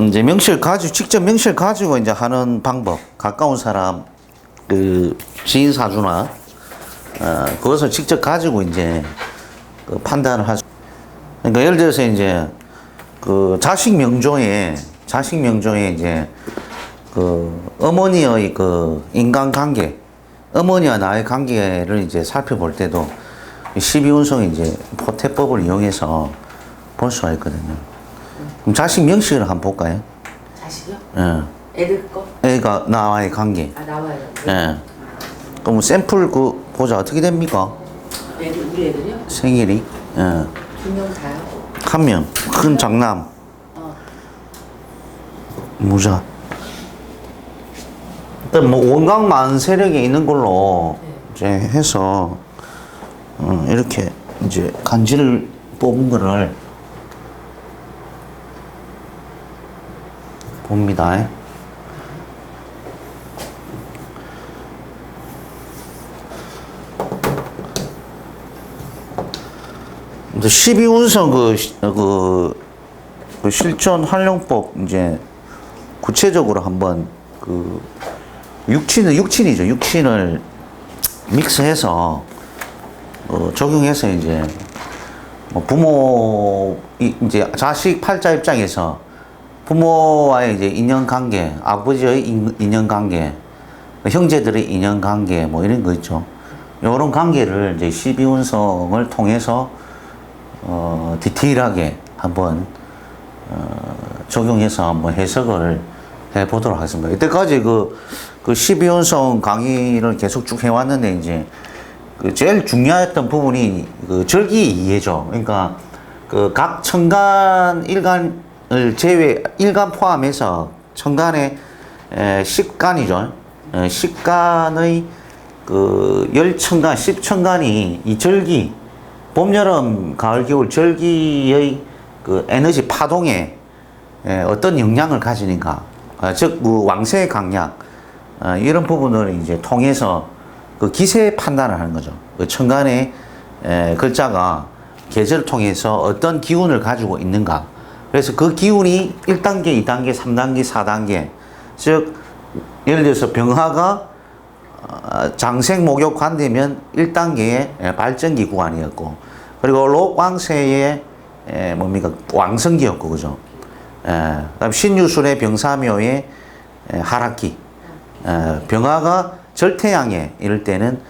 이제 직접 명실 가지고 이제 하는 방법. 가까운 사람, 지인 사주나, 그것을 직접 가지고 이제 판단을 하죠. 그러니까 예를 들어서 이제 자식 명조에 이제 어머니의 인간관계, 어머니와 나의 관계를 이제 살펴볼 때도 12운성의 이제 포태법을 이용해서 볼 수가 있거든요. 그럼 자식 명식을 한번 볼까요? 자식이요? 예. 애들 거? 애가 나와의 관계. 아, 나와요. 예. 그럼 샘플 보자. 어떻게 됩니까? 우리 애들이요? 생일이. 예. 2명 다요? 한 명. 큰 장남. 무자. 일단 뭐 원각 만세력에 있는 걸로 이제 해서 이렇게 이제 간지를 뽑은 거를 봅니다. 이제 12운성 그 실전 활용법 이제 구체적으로 한번 육친이죠. 육친을 믹스해서 적용해서 이제 부모 이제 자식 팔자 입장에서 부모와의 이제 인연관계, 아버지의 인연관계, 형제들의 인연관계 뭐 이런 거 있죠. 이런 관계를 이제 12운성을 통해서 디테일하게 한번 적용해서 한번 해석을 해 보도록 하겠습니다. 이때까지 그 12운성 강의를 계속 쭉 해왔는데 이제 제일 중요했던 부분이 절기 이해죠. 그러니까 각 천간 일간을 일간 포함해서 천간의 십간이죠. 십간의 열천간, 십천간이 이 절기, 봄, 여름, 가을, 겨울 절기의 에너지 파동에 어떤 영향을 가지는가, 즉 왕세의 강약, 이런 부분을 이제 통해서 기세 판단을 하는 거죠. 천간의 글자가 계절을 통해서 어떤 기운을 가지고 있는가. 그래서 그 기운이 1단계, 2단계, 3단계, 4단계. 즉, 예를 들어서 병화가 장생, 목욕, 관되면 1단계의 발전기 구간이었고, 그리고 록왕세의 뭡니까? 왕성기였고, 그죠? 그다음 신유술의 병사묘의 하락기. 병화가 절태양에 이럴 때는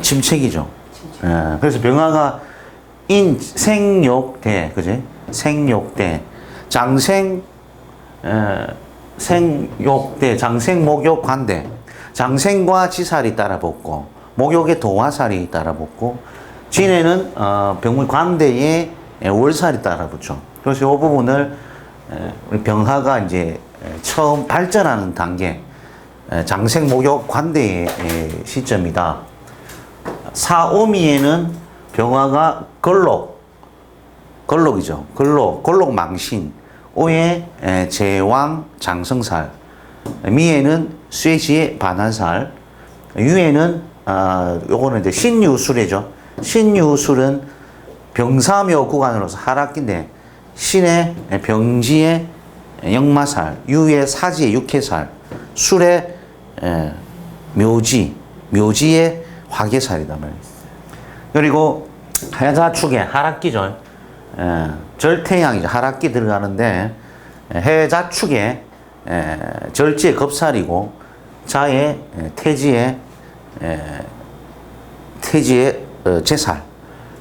침체기죠. 그래서 병화가 생욕대, 그지? 생욕대, 장생, 생욕대, 장생, 목욕, 관대. 장생과 지살이 따라붙고, 목욕의 도화살이 따라붙고, 진에는 병물 관대의 월살이 따라붙죠. 그래서 이 부분을 우리 병화가 이제 처음 발전하는 단계, 장생, 목욕, 관대의 시점이다. 사오미에는 병화가 걸록이죠. 걸록망신. 오에 제왕, 장성살. 미에는 쇠지의 반환살. 유에는 요거는 이제 신유술이죠. 신유술은 병사묘 구간으로서 하락기인데, 신의 병지의 역마살, 유의 사지의 육해살, 술의 묘지의 화계살이다 말이에요. 그리고 해자축의 하락기죠. 절태양이죠. 하락기 들어가는데, 해자축의 절지의 겁살이고, 자의 태지의 제살,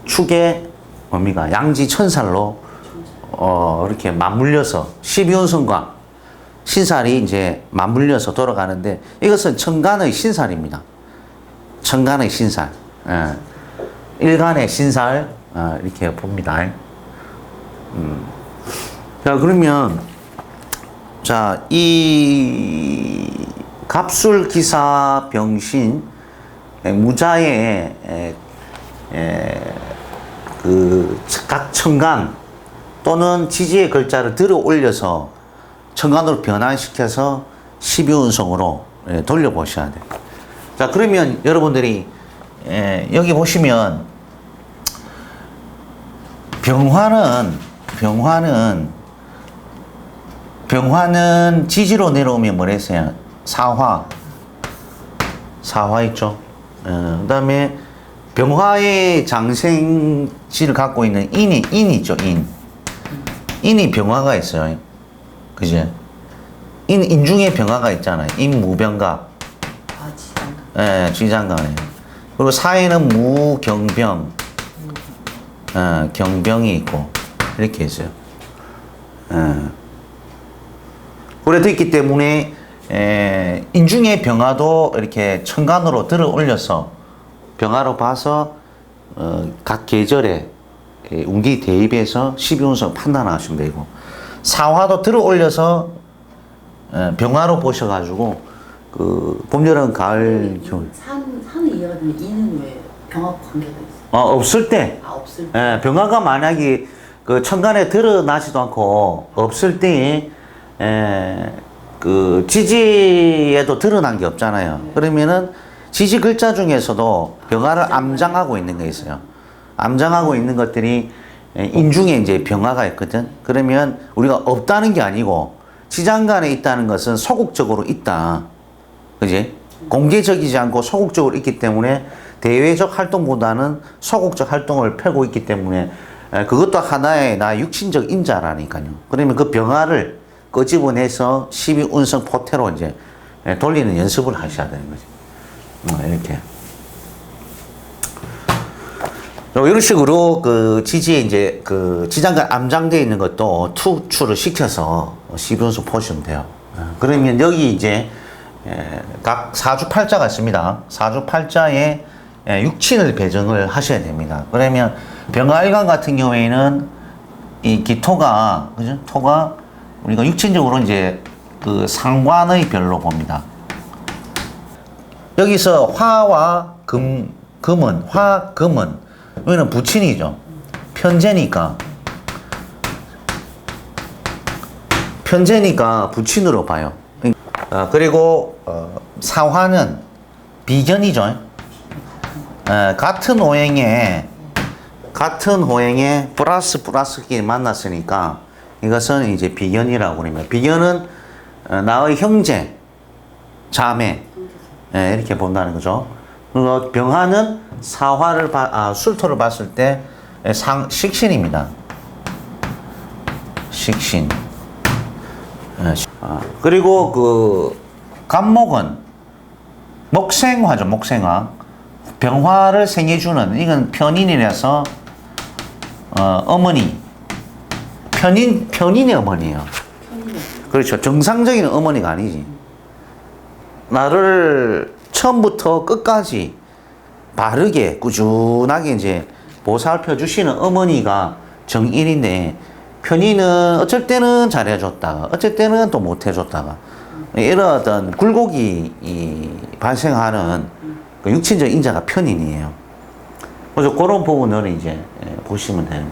축의 뭡니까? 양지 천살로 이렇게 맞물려서 12운성과 신살이 이제 맞물려서 돌아가는데, 이것은 천간의 신살입니다. 천간의 신살. 일간의 신살, 이렇게 봅니다. 자, 그러면, 자, 이 갑술기사 병신, 무자의 각 천간 또는 지지의 글자를 들어 올려서 천간으로 변환시켜서 12운성으로 돌려보셔야 돼요. 자, 그러면 여러분들이 여기 보시면 병화는 병화는 지지로 내려오면 뭐랬어요? 사화. 사화 있죠. 그다음에 병화의 장생지를 갖고 있는 인 있죠. 인이 병화가 있어요. 그지? 인중에 병화가 있잖아요. 인무병가. 아, 지장. 예, 쥐장가네. 그리고 사에는 무경병. 경병이 있고 이렇게 있어요. 그래 있기 때문에 인중의 병화도 이렇게 천간으로 들어 올려서 병화로 봐서 각 계절에 운기 대입해서 12운석 판단하시면 되고, 사화도 들어 올려서 병화로 보셔가지고 그 봄, 여름, 가을, 겨울 산은 이해가 되는데 이는 왜 병합 관계가 있어? 없을 때 아, 없을 때. 병화가 만약에 그 천간에 드러나지도 않고 없을 때에 그 지지에도 드러난 게 없잖아요. 그러면은 지지 글자 중에서도 병화를 암장하고 있는 게 있어요. 암장하고 있는 것들이 인중에 이제 병화가 있거든. 그러면 우리가 없다는 게 아니고 지장간에 있다는 것은 소극적으로 있다. 그지? 공개적이지 않고 소극적으로 있기 때문에 대외적 활동보다는 소극적 활동을 펴고 있기 때문에 그것도 하나의 나 육신적 인자라니까요. 그러면 그 병화를 끄집어내서 12운성 포태로 이제 돌리는 연습을 하셔야 되는 거죠. 이렇게. 이런 식으로 그 지지에 이제 그 지장간 암장되어 있는 것도 투출을 시켜서 12운석 보시면 돼요. 그러면 여기 이제 각 사주팔자가 있습니다. 사주팔자에 육친을 배정을 하셔야 됩니다. 그러면 병화일간 같은 경우에는 이 기토가, 그죠? 토가 우리가 육친적으로 이제 그 상관의 별로 봅니다. 여기서 화와 금은, 여기는 부친이죠. 편제니까 부친으로 봐요. 그리고 사화는 비견이죠. 같은 호행에 플러스끼리 만났으니까 이것은 이제 비견이라고 합니다. 비견은 나의 형제, 자매, 이렇게 본다는 거죠. 그리고 병화는 사화를 술토를 봤을 때 식신입니다. 식신. 그리고 그 간목은 목생화죠. 목생화. 병화를 생해주는, 이건 편인이라서 어머니, 편인의 어머니예요. 그렇죠. 정상적인 어머니가 아니지. 나를 처음부터 끝까지 바르게 꾸준하게 이제 보살펴 주시는 어머니가 정인인데, 편인은 어쩔 때는 잘해줬다가 어쩔 때는 또 못해줬다가 이런 어떤 굴곡이 발생하는 그 육친적 인자가 편인이에요. 그래서 그런 부분을 이제 보시면 되는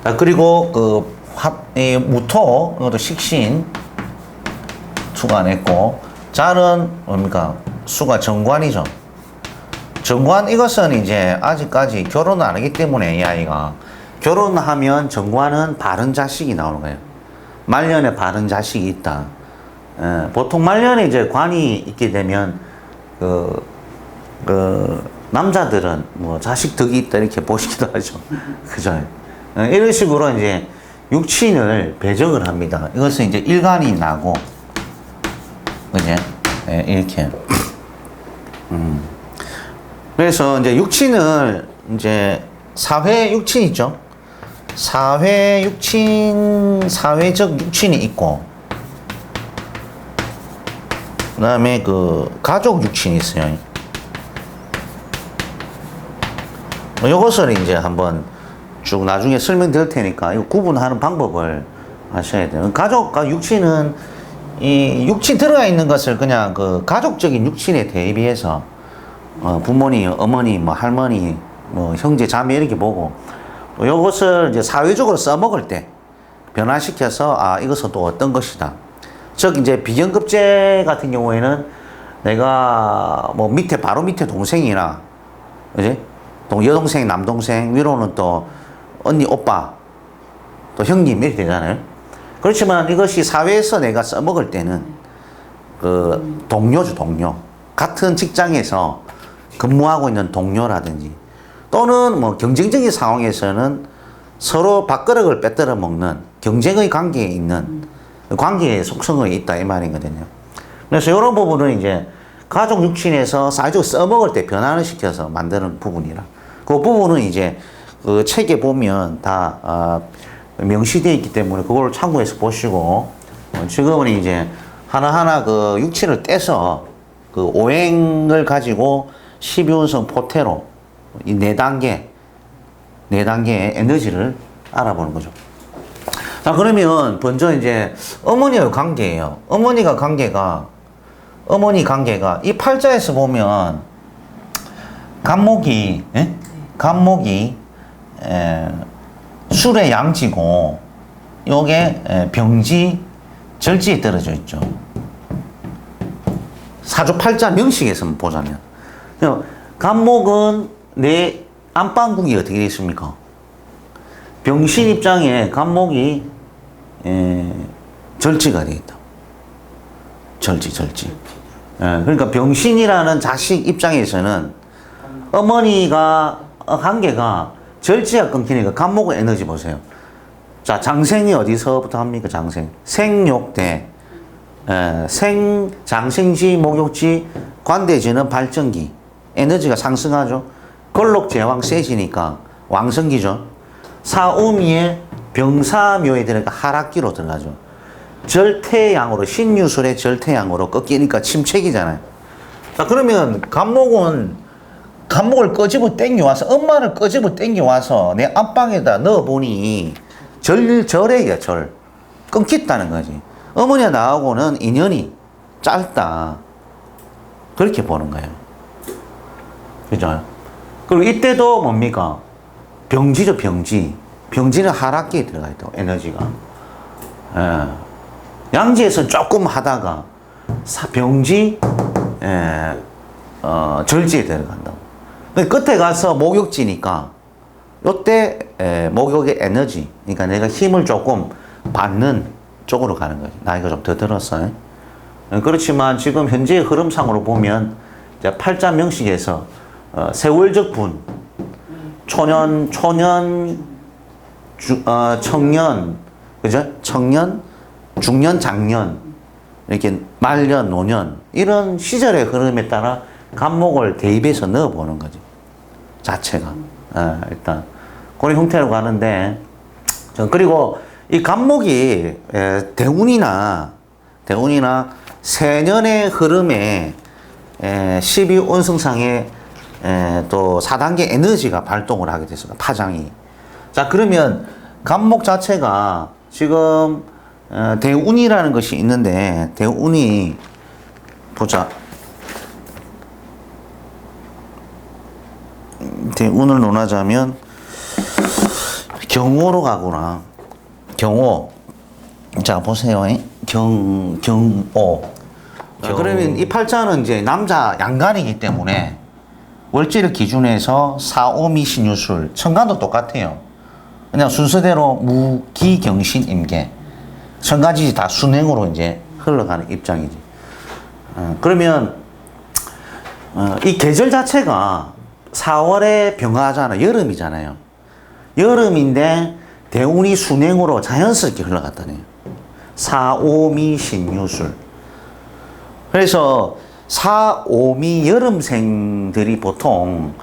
거예요. 그리고 그 무토, 이것도 식신 수가 안 했고, 잘은 뭡니까? 수가 정관이죠. 정관, 이것은 이제 아직까지 결혼을 안 하기 때문에 이 아이가 결혼하면 정관은 바른 자식이 나오는 거예요. 말년에 바른 자식이 있다. 보통 말년에 이제 관이 있게 되면 남자들은 뭐 자식 덕이 있다 이렇게 보시기도 하죠. 그죠? 이런 식으로 이제 육친을 배정을 합니다. 이것은 이제 일간이 나고, 그죠? 이렇게. 그래서 이제 육친을 이제 사회 육친 있죠? 사회 육친, 사회적 육친이 있고, 그 다음에 그 가족 육친이 있어요. 이것을 이제 한번 쭉 나중에 설명드릴 테니까 이거 구분하는 방법을 아셔야 돼요. 가족과 육친은 이 육친 들어가 있는 것을 그냥 그 가족적인 육친에 대비해서 부모님, 어머니, 뭐 할머니, 뭐 형제, 자매 이렇게 보고, 이것을 이제 사회적으로 써먹을 때 변화시켜서 이것은 또 어떤 것이다. 즉 이제 비견급제 같은 경우에는 내가 뭐 바로 밑에 동생이나, 그지? 여동생, 남동생, 위로는 또 언니, 오빠, 또 형님 이렇게 되잖아요. 그렇지만 이것이 사회에서 내가 써먹을 때는 그 동료죠, 동료. 같은 직장에서 근무하고 있는 동료라든지 또는 뭐 경쟁적인 상황에서는 서로 밥그릇을 빼들어 먹는 경쟁의 관계에 있는 관계의 속성이 있다 이 말이거든요. 그래서 이런 부분은 이제 가족 육친에서 사회적으로 써먹을 때 변화를 시켜서 만드는 부분이라 그 부분은 이제 그 책에 보면 다 명시되어 있기 때문에 그걸 참고해서 보시고 지금은 이제 하나하나 그 육친을 떼서 그 오행을 가지고 12운성 포태로 이 네 단계의 에너지를 알아보는 거죠. 자, 그러면 먼저 이제 어머니의 관계예요. 어머니 관계가 이 팔자에서 보면 간목이 술의 양지고 요게 병지 절지에 떨어져 있죠. 사주팔자 명식에서 보자면 간목은 내 안방궁이 어떻게 되어 있습니까? 병신 입장에 간목이 절지가 되어 있다. 절지. 그러니까 병신이라는 자식 입장에서는 어머니가 관계가 절지가 끊기니까 간목의 에너지 보세요. 자, 장생이 어디서부터 합니까? 장생. 생욕대. 장생지, 목욕지, 관대지는 발전기. 에너지가 상승하죠. 걸록제왕 세지니까 왕성기죠. 사오미에 병사묘에 들어가니까 하락기로 들어가죠. 절태양으로, 신유술의 절태양으로 꺾이니까 침체기잖아요. 자, 그러면 간목을 끄집어 땡겨와서, 엄마를 끄집어 땡겨와서 내 안방에다 넣어보니 절이야, 절. 끊겼다는 거지. 어머니가 나하고는 인연이 짧다. 그렇게 보는 거예요. 그죠? 그리고 이때도 뭡니까? 병지죠, 병지. 병지는 하락기에 들어가 있다고, 에너지가. 양지에서 조금 하다가 병지, 절지에 들어간다고. 끝에 가서 목욕지니까, 요때 목욕의 에너지, 그러니까 내가 힘을 조금 받는 쪽으로 가는 거지. 나이가 좀 더 들었어. 그렇지만 지금 현재의 흐름상으로 보면 팔자 명식에서 세월적 분, 청년, 그죠? 청년, 중년, 장년, 이렇게 말년, 노년, 이런 시절의 흐름에 따라 간목을 대입해서 넣어보는 거지. 자체가. 일단. 그런 형태로 가는데, 그리고 이 간목이 대운이나 세년의 흐름에 12운승상에 또 4단계 에너지가 발동을 하게 됐습니다. 파장이. 자, 그러면 간목 자체가 지금 대운이라는 것이 있는데, 대운이 보자. 대운을 논하자면 경호로 가구나. 경호. 자, 보세요. 경호. 그러면 이 팔자는 이제 남자 양간이기 때문에 월지를 기준해서 사오미 신유술, 천간도 똑같아요. 그냥 순서대로 무기경신 임계. 천가지 다 순행으로 이제 흘러가는 입장이지. 그러면 이 계절 자체가 4월에 병화잖아. 여름이잖아요. 여름인데 대운이 순행으로 자연스럽게 흘러갔다네요. 사오미 신유술. 그래서 사오미 여름생들이 보통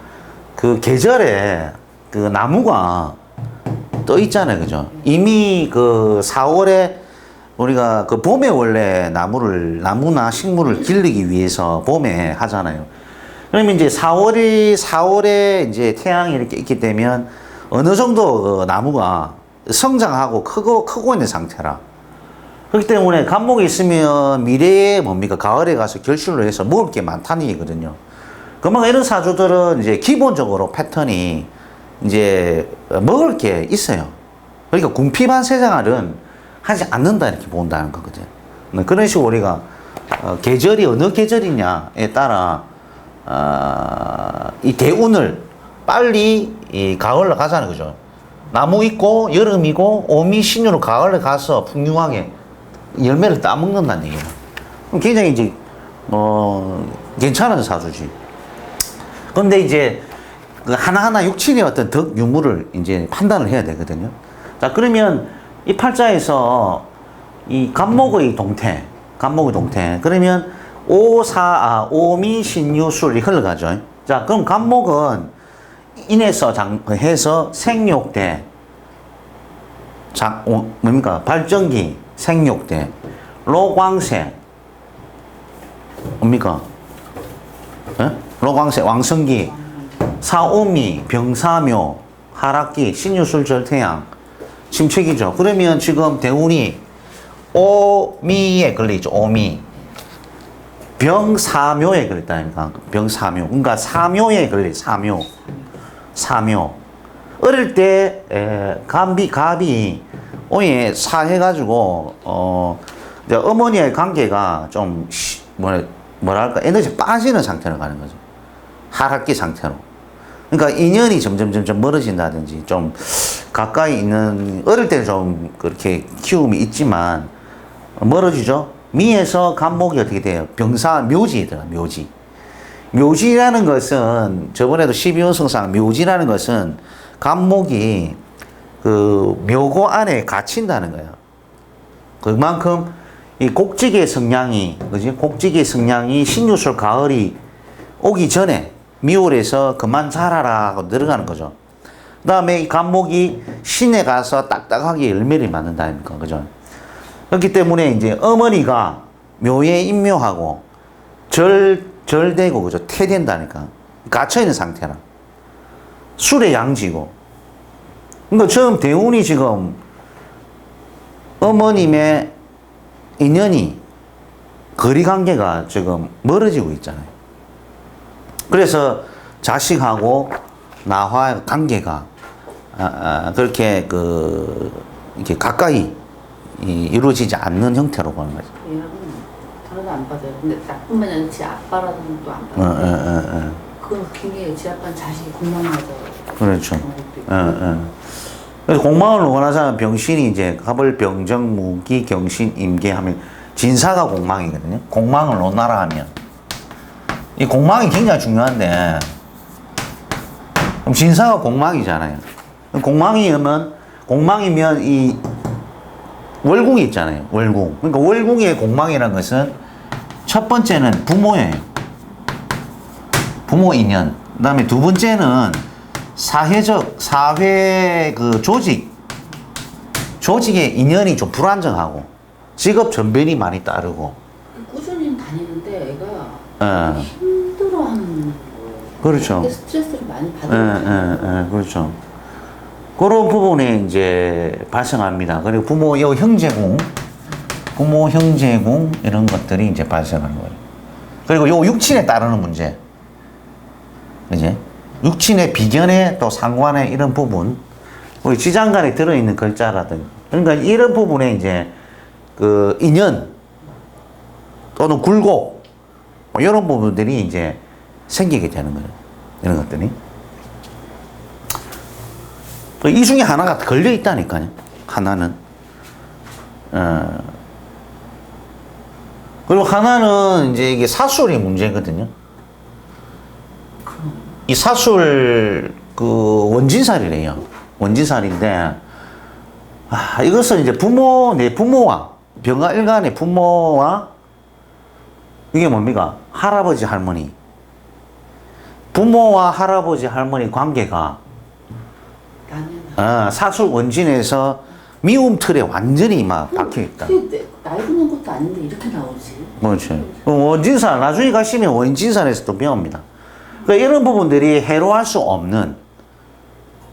그 계절에 그 나무가 떠 있잖아요. 그죠? 이미 그 4월에 우리가 그 봄에 원래 나무나 식물을 기르기 위해서 봄에 하잖아요. 그러면 이제 4월에 이제 태양이 이렇게 있게 되면 어느 정도 그 나무가 성장하고 크고 있는 상태라. 그렇기 때문에 간목이 있으면 미래에 뭡니까? 가을에 가서 결실을 해서 먹을 게 많다는 얘기거든요. 그만큼 이런 사주들은 이제 기본적으로 패턴이 이제 먹을 게 있어요. 그러니까 궁핍한 생활은 하지 않는다 이렇게 본다는 거거든요. 그런 식으로 우리가 계절이 어느 계절이냐에 따라 이 대운을 빨리 이 가을로 가자는 거죠. 나무 있고 여름이고 오미 신유로 가을에 가서 풍요하게 열매를 따먹는다는 얘기야. 그럼 굉장히 이제 괜찮은 사주지. 근데 이제 그 하나하나 육친의 어떤 덕 유무를 이제 판단을 해야 되거든요. 자, 그러면 이 팔자에서 이 간목의 동태, 그러면 오미 신유술이 흘러가죠. 자, 그럼 간목은 인해서 해서 생육대, 뭡니까? 발전기, 생육대, 로광세, 뭡니까? 예? 로광세, 왕성기, 사오미, 병사묘, 하락기, 신유술 절태양, 침체기죠. 그러면 지금 대운이 오미에 걸려있죠. 오미. 병사묘에 걸렸다니까. 병사묘. 그러니까 사묘에 걸려. 사묘. 어릴 때 갑이 오에 사해가지고 이제 어머니의 관계가 좀 뭐랄까 에너지 빠지는 상태로 가는 거죠. 하락기 상태로. 그러니까 인연이 점점 멀어진다든지 좀 가까이 있는 어릴 때는 좀 그렇게 키움이 있지만 멀어지죠. 미에서 간목이 어떻게 돼요? 묘지더라. 묘지라는 것은 저번에도 12원성상 묘지라는 것은 간목이 그 묘고 안에 갇힌다는 거예요. 그만큼 이 곡직의 성향이 신유술 가을이 오기 전에 미월에서 그만 자라라 하고 들어가는 거죠. 그 다음에 이 간목이 신에 가서 딱딱하게 열매를 맺는다니까. 그죠? 그렇기 때문에 이제 어머니가 묘에 임묘하고 절되고, 그죠? 태된다니까. 갇혀있는 상태라. 술의 양지고. 그러니까 처음 대운이 지금 어머님의 인연이 거리 관계가 지금 멀어지고 있잖아요. 그래서 자식하고 나와의 관계가 그렇게 이렇게 가까이 이루어지지 않는 형태로 보는 거죠. 얘는 전화도 안 받아요. 근데 나뿐만 아니라 지 아빠라는 것도 안 받아요. 그건 웃긴 게 지 아빠는 자식이 공망나서. 그렇죠. 그래서 공망을 원하자면 병신이 이제 갑을 병정 무기 경신 임계 하면 진사가 공망이거든요. 공망을 논하라 하면 이 공망이 굉장히 중요한데 그럼 진사가 공망이잖아요. 공망이면 이 월궁이 있잖아요. 월궁. 그러니까 월궁의 공망이라는 것은 첫 번째는 부모예요. 부모 인연. 그 다음에 두 번째는 사회 그 조직의 인연이 좀 불안정하고 직업 전변이 많이 따르고. 꾸준히 다니는데 애가 힘들어하는 거예요. 그렇죠. 스트레스를 많이 받아요. 그렇죠. 그런 부분에 이제 발생합니다. 그리고 부모 형제궁 이런 것들이 이제 발생하는 거예요. 그리고 요 육친에 따르는 문제, 이제 육친의 비견에 또 상관의 이런 부분, 우리 지장간에 들어있는 글자라든, 그러니까 이런 부분에 이제 그 인연 또는 굴곡 뭐 이런 부분들이 이제 생기게 되는 거예요. 이런 것들이. 이 중에 하나가 걸려 있다니까요. 하나는. 그리고 하나는 이제 이게 사술이 문제거든요. 이 사술 그 원진살이래요. 원진살인데 이것은 이제 내 부모와 병가 일간의 부모와 이게 뭡니까? 할아버지 할머니. 부모와 할아버지 할머니 관계가 사술 원진에서 미움 틀에 완전히 막 박혀 있다. 나이 드는 것도 아닌데 이렇게 나오지. 그렇죠. 원진산 나중에 가시면 원진산에서 또 배웁니다. 그러니까 이런 부분들이 해로할 수 없는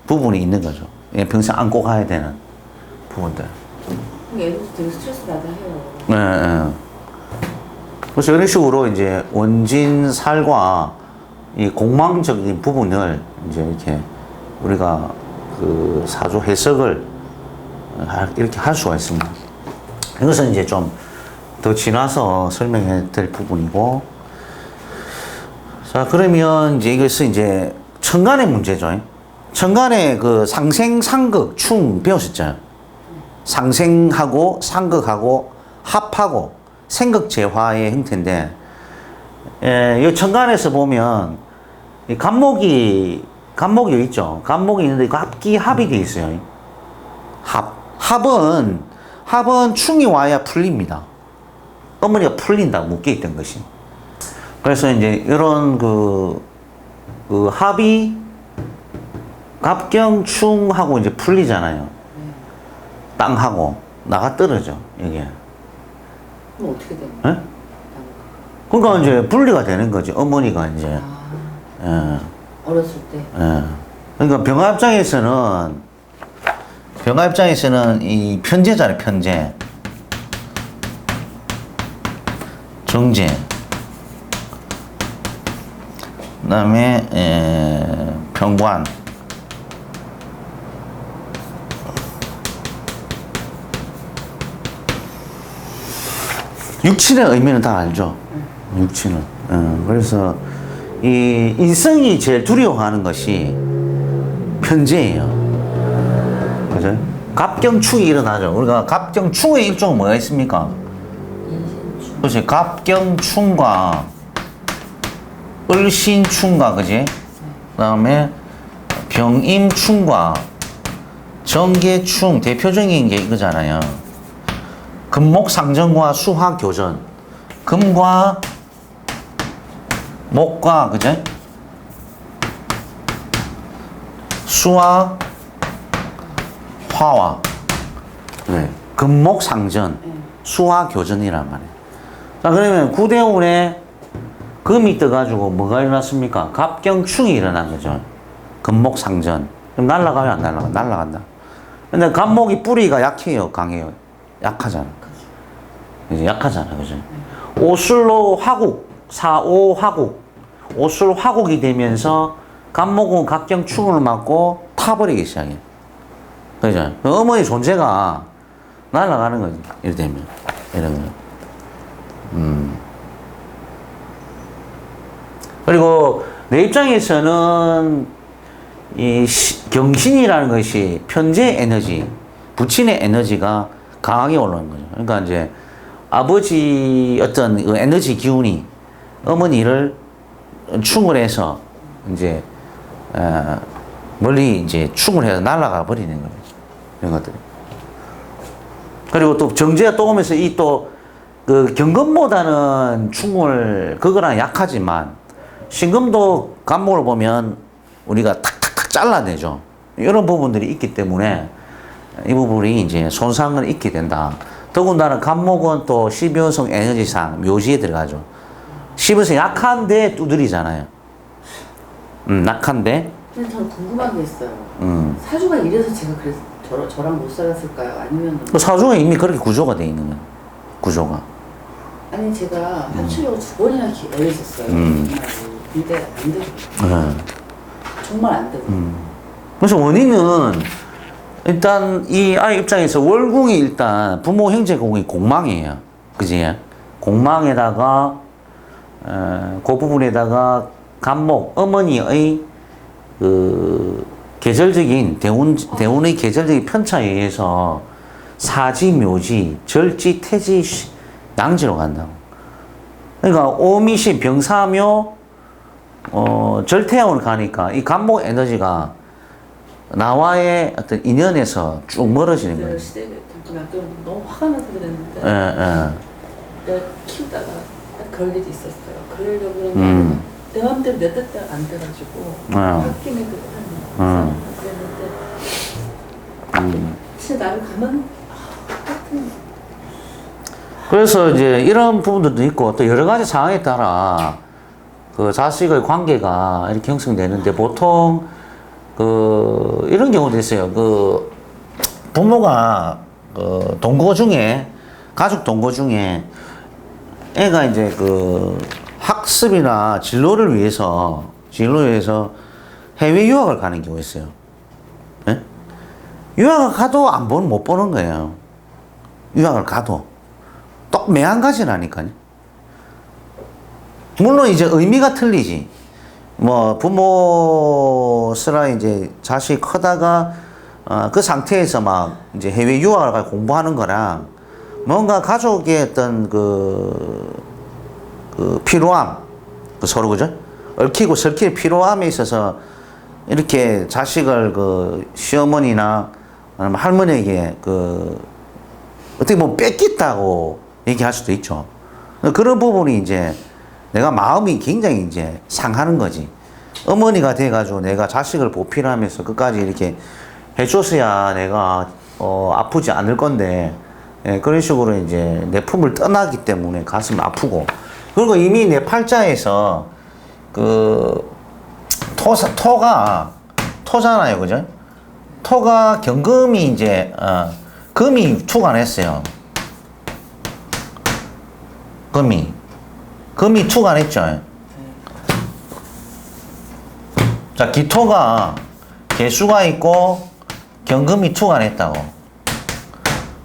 부분이 있는 거죠. 평생 안고 가야 되는 부분들. 애들도 되게 스트레스 받아 해요. 네. 그래서 이런 식으로 이제 원진살과 이 공망적인 부분을 이제 이렇게 우리가 그 사주 해석을 이렇게 할 수가 있습니다. 이것은 이제 좀 더 지나서 설명해 드릴 부분이고, 자, 그러면 이제 이것은 이제 천간의 문제죠. 천간에 그 상생, 상극, 충 배우셨잖아요. 상생하고 상극하고 합하고 생극재화의 형태인데, 이 천간에서 보면 이 간목이 여기 있죠. 간목이 있는데 그 합기 합이 돼 있어요. 합은 충이 와야 풀립니다. 어머니가 풀린다 묶여 있던 것이. 그래서 이제 이런 그 합이 갑경충하고 이제 풀리잖아요. 땅하고 나가 떨어져 이게. 그럼 어떻게 되는 예? 그러니까 이제 분리가 되는 거지. 어머니가 이제. 예. 어렸을 때. 예. 그러니까 병화 입장에서는 이 편제잖아요. 편제. 정제. 그다음에 병관. 육친의 의미는 다 알죠. 육친은. 그래서 이 인성이 제일 두려워하는 것이 편제예요. 그죠? 갑경충이 일어나죠. 우리가 갑경충의 일종은 뭐가 있습니까? 인신충. 그렇지. 갑경충과 을신충과, 그지? 그 다음에 병임충과 정계충, 대표적인 게 이거잖아요. 금목상전과 수화교전. 금과 목과, 그제? 수와 화와. 네. 금목상전, 수화교전이란 말이에요. 자, 그러면 구대운에 금이 떠가지고 뭐가 일어났습니까? 갑경충이 일어난 거죠. 금목상전. 그럼 날아가요, 안 날아가? 날아간다. 근데 갑목이 뿌리가 약해요, 강해요? 약하잖아. 이제 약하잖아, 그죠? 오술로 화국, 사오화국. 오술 화국이 되면서 갑목은 갑경충을 맞고 타버리기 시작해. 그죠? 어머니 존재가 날아가는 거지, 이렇게 되면. 이러면. 그리고 내 입장에서는 이 경신이라는 것이 편재 에너지, 부친의 에너지가 강하게 올라오는 거죠. 그러니까 이제 아버지 어떤 그 에너지 기운이 어머니를 충을 해서 이제 멀리 이제 충을 해서 날아가 버리는 거예요. 이런 것들. 그리고 또 정제가 또 오면서 이 또 그 경금보다는 충을 그거랑 약하지만 신금도 간목을 보면 우리가 탁탁탁 잘라내죠. 이런 부분들이 있기 때문에 이 부분이 이제 손상을 입게 된다. 더군다나 간목은 또 12연성 에너지상 묘지에 들어가죠. 12연성 약한데 두드리잖아요. 약한데. 근데 저는 궁금한 게 있어요. 사주가 이래서 제가 그래서 저랑 못 살았을까요? 아니면 사주가 이미 그렇게 구조가 돼 있는 거예요. 구조가. 아니 제가 합치려고 2번이나 애를 썼어요. 정말. 근데 안 되고. 정말 안 되고. 그래서 원인은 일단 이 아이 입장에서 월궁이 일단 부모 형제궁이 공망이에요. 그지? 공망에다가 그 부분에다가 간목 어머니의 그 계절적인 대운의 계절적인 편차에 의해서 사지 묘지 절지 태지 양지로 간다고. 그러니까 오미시 병사묘 절태양으로 가니까 이 간목 에너지가 나와의 어떤 인연에서 쭉 멀어지는 거예요. 시댁에 잠깐만 너무 화가 나서 그랬는데 내가 키우다가 딱 그럴 일이 있었어요. 그러려고 그러면 내 맘대로 내 뜻대로 안 돼가지고 홧김에 그랬는데 진짜 나를 가만 하여튼 그래서 이제 이런 부분들도 있고 또 여러 가지 상황에 따라 그 자식의 관계가 이렇게 형성되는데 보통 그 이런 경우도 있어요. 그 부모가 그 동거 중에 가족 동거 중에 애가 이제 그 학습이나 진로를 위해서 해외 유학을 가는 경우가 있어요. 네? 유학을 가도 못 보는 거예요. 유학을 가도 또 매한 가지라니까요. 물론 이제 의미가 틀리지. 뭐 부모스라 이제 자식 크다가 그 상태에서 막 이제 해외 유학을 가서 공부하는 거랑 뭔가 가족의 어떤 그 필요함, 그 서로 그죠? 얽히고 설킬 필요함에 있어서 이렇게 자식을 그 시어머니나 아니면 할머니에게 그 어떻게 보면 뺏겼다고 얘기할 수도 있죠. 그런 부분이 이제 내가 마음이 굉장히 이제 상하는 거지. 어머니가 돼가지고 내가 자식을 보필하면서 끝까지 이렇게 해줬어야 내가 아프지 않을 건데, 예, 그런 식으로 이제 내 품을 떠나기 때문에 가슴이 아프고, 그리고 이미 내 팔자에서 그 토잖아요, 그죠? 토가 경금이 이제 금이 투관했어요. 금이 투관했죠. 자, 기토가 개수가 있고 경금이 투관했다고.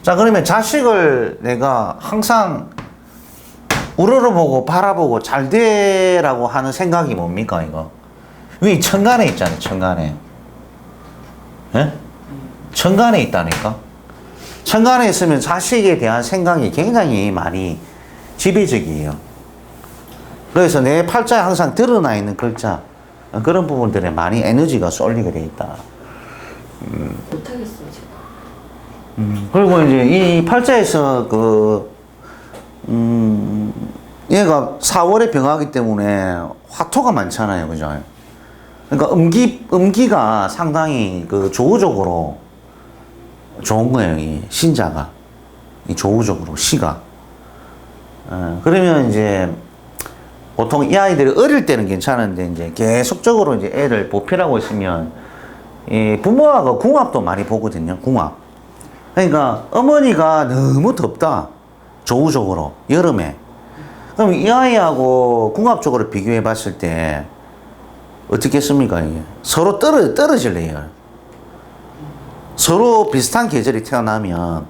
자, 그러면 자식을 내가 항상 우러러보고 바라보고 잘 되라고 하는 생각이 뭡니까, 이거? 위 천간에 있잖아요, 천간에. 예? 천간에 있다니까? 천간에 있으면 자식에 대한 생각이 굉장히 많이 지배적이에요. 그래서 내 팔자에 항상 드러나 있는 글자, 그런 부분들에 많이 에너지가 쏠리게 돼 있다. 못하겠어, 지금. 그리고 이제 이 팔자에서 얘가 4월에 병하기 때문에 화토가 많잖아요. 그죠? 그러니까 음기가 상당히 그 조우적으로 좋은 거예요. 이 신자가. 이 조우적으로, 시가. 그러면 이제 보통 이 아이들이 어릴 때는 괜찮은데 이제 계속적으로 이제 애를 보필하고 있으면 이 부모하고 궁합도 많이 보거든요. 궁합. 그러니까 어머니가 너무 덥다. 조우적으로. 여름에. 그럼 이 아이하고 궁합적으로 비교해 봤을 때 어떻겠습니까? 이게? 서로 떨어질래요. 서로 비슷한 계절이 태어나면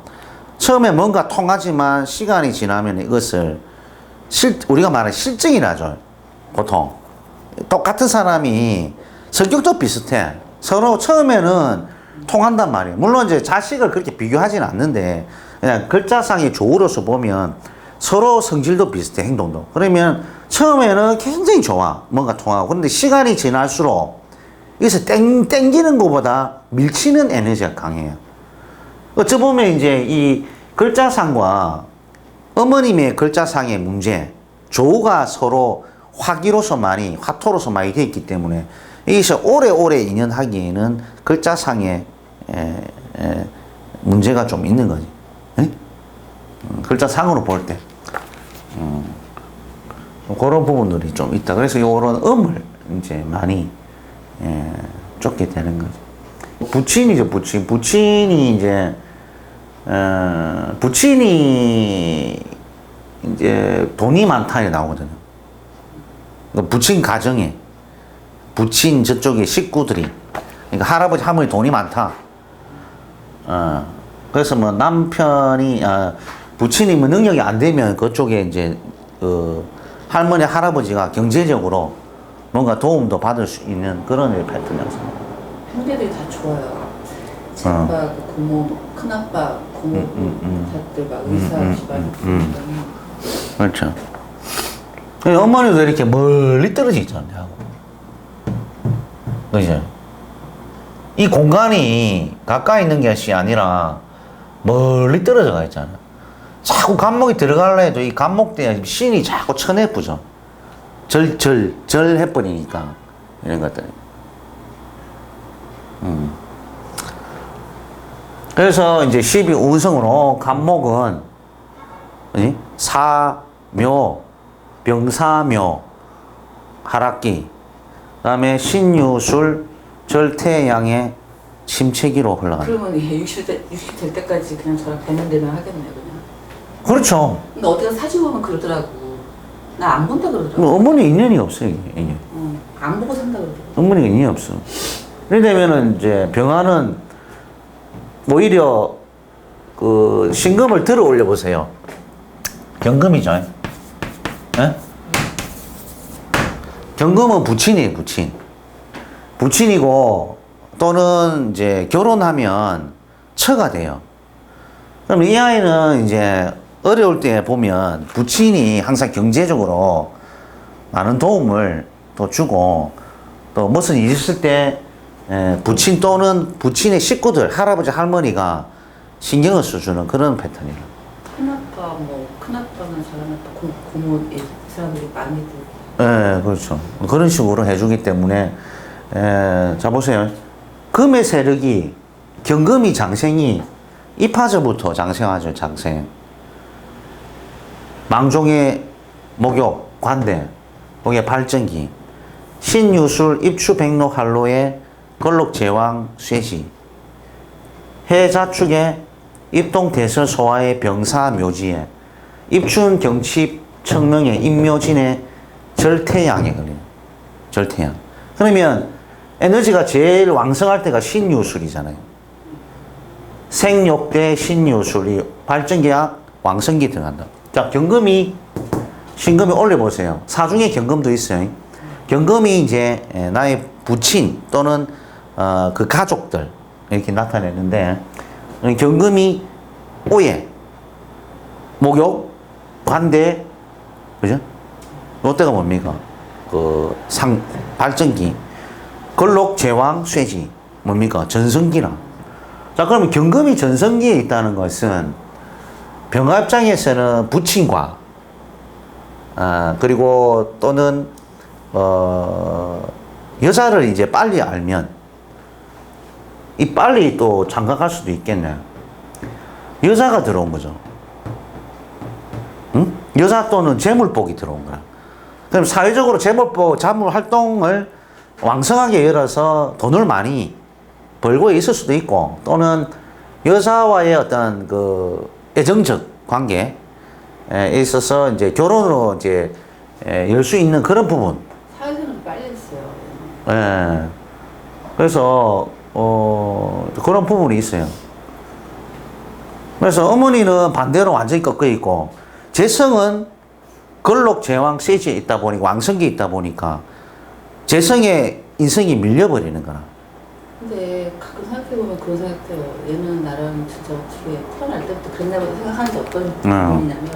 처음에 뭔가 통하지만 시간이 지나면 이것을 우리가 말하는 실증이라죠. 보통. 똑같은 사람이 성격도 비슷해. 서로 처음에는 통한단 말이에요. 물론 이제 자식을 그렇게 비교하지는 않는데 그냥 글자상의 조우로서 보면 서로 성질도 비슷해, 행동도. 그러면 처음에는 굉장히 좋아. 뭔가 통하고. 그런데 시간이 지날수록 여기서 땡기는 것보다 밀치는 에너지가 강해요. 어찌 보면 이제 이 글자상과 어머님의 글자상의 문제, 조우가 서로 화기로서 화토로서 많이 되어 있기 때문에 여기서 오래오래 인연하기에는 글자상의 문제가 좀 있는 거지. 글자상으로 볼 때. 그런 부분들이 좀 있다. 그래서 이런 음을 이제 많이 쫓게 되는 거죠. 부친이죠, 부친. 부친이 이제 돈이 많다 이 나오거든요. 그러니까 부친 가정에 부친 저쪽에 식구들이, 그러니까 할아버지 할머니 돈이 많다. 그래서 뭐 남편이 부친이 뭐 능력이 안 되면 그쪽에 이제 할머니 할아버지가 경제적으로 뭔가 도움도 받을 수 있는 그런 패턴이었습니다. 형제들이 다 좋아요. 친아빠, 고모, 큰아빠, 고모, 다들 막 의사 집안. 그렇죠. 어머니도 이렇게 멀리 떨어져 있잖아요. 그죠? 이 공간이 가까이 있는 것이 아니라 멀리 떨어져 가 있잖아요. 자꾸 감목이 들어가려 해도 이 감목대에 신이 자꾸 쳐내쁘죠. 절 해버리니까 이런 것들이. 그래서 이제 12운성으로 감목은 사묘, 병사묘, 하락기, 그 다음에 신유술, 절태양의 침체기로 흘러갑니다. 그러면 60 될 때까지 그냥 저랑 뵈는 데만 하겠네요, 그냥. 그렇죠. 근데 어디가 사진 보면 그러더라고. 나 안 본다 그러더라고. 어머니 인연이 없어요, 이게. 안 보고 산다 그러더라고. 어머니가 인연이 없어. 이러면은 이제 병화는 오히려 그 신금을 들어 올려 보세요. 경금이죠. 예? 경금은 부친이에요, 부친. 부친이고, 또는 이제 결혼하면 처가 돼요. 그럼 이 아이는 이제 어려울 때 보면 부친이 항상 경제적으로 많은 도움을 또 주고, 또 무슨 일 있을 때 부친 또는 부친의 식구들, 할아버지, 할머니가 신경을 써주는 그런 패턴이에요. 큰아빠, 뭐, 큰아빠는 잘하면 또 고모 이 사람들이 많이 들고. 예, 그렇죠. 그런 식으로 해주기 때문에, 자, 보세요. 금의 세력이, 경금이 장생이 입하저부터 장생하죠, 장생. 망종의 목욕, 관대, 거기에 발전기, 신유술, 입추, 백록, 할로에, 걸록, 제왕, 쇠지, 해자축에, 입동, 대설, 소화의 병사, 묘지에, 입춘, 경칩, 청명에, 임묘진에, 절태양에 걸려요. 절태양. 그러면 에너지가 제일 왕성할 때가 신유술이잖아요. 생욕대 신유술이 발전기와 왕성기 들어간다. 자, 경금이, 신금이 올려보세요. 사중에 경금도 있어요. 경금이 이제 나의 부친 또는 그 가족들 이렇게 나타내는데, 경금이 오해, 목욕, 관대, 그죠? 이때가 뭡니까? 발전기, 걸록, 제왕, 쇠지, 뭡니까? 전성기라. 자, 그러면 경금이 전성기에 있다는 것은 병화 입장에서는 부친과, 그리고 또는, 여자를 이제 빨리 알면, 이 빨리 또 장가갈 수도 있겠네. 여자가 들어온 거죠. 응? 여자 또는 재물복이 들어온 거야. 그럼 사회적으로 재물 활동을 왕성하게 열어서 돈을 많이 벌고 있을 수도 있고, 또는 여자와의 어떤 그 애정적 관계에 있어서 이제 결혼으로 이제 열 수 있는 그런 부분. 사회생활 빨리 했어요. 예. 그래서, 그런 부분이 있어요. 그래서 어머니는 반대로 완전히 꺾여 있고, 재성은 걸록, 제왕, 세지에 있다 보니까, 왕성기에 있다 보니까, 재성의 인성이 밀려버리는 거라. 근데 가끔 생각해보면 그런 생각해요. 얘는 나랑 진짜 어떻게 태어날 때부터 그랬나 보다 생각하는데 어떤 부분이냐면,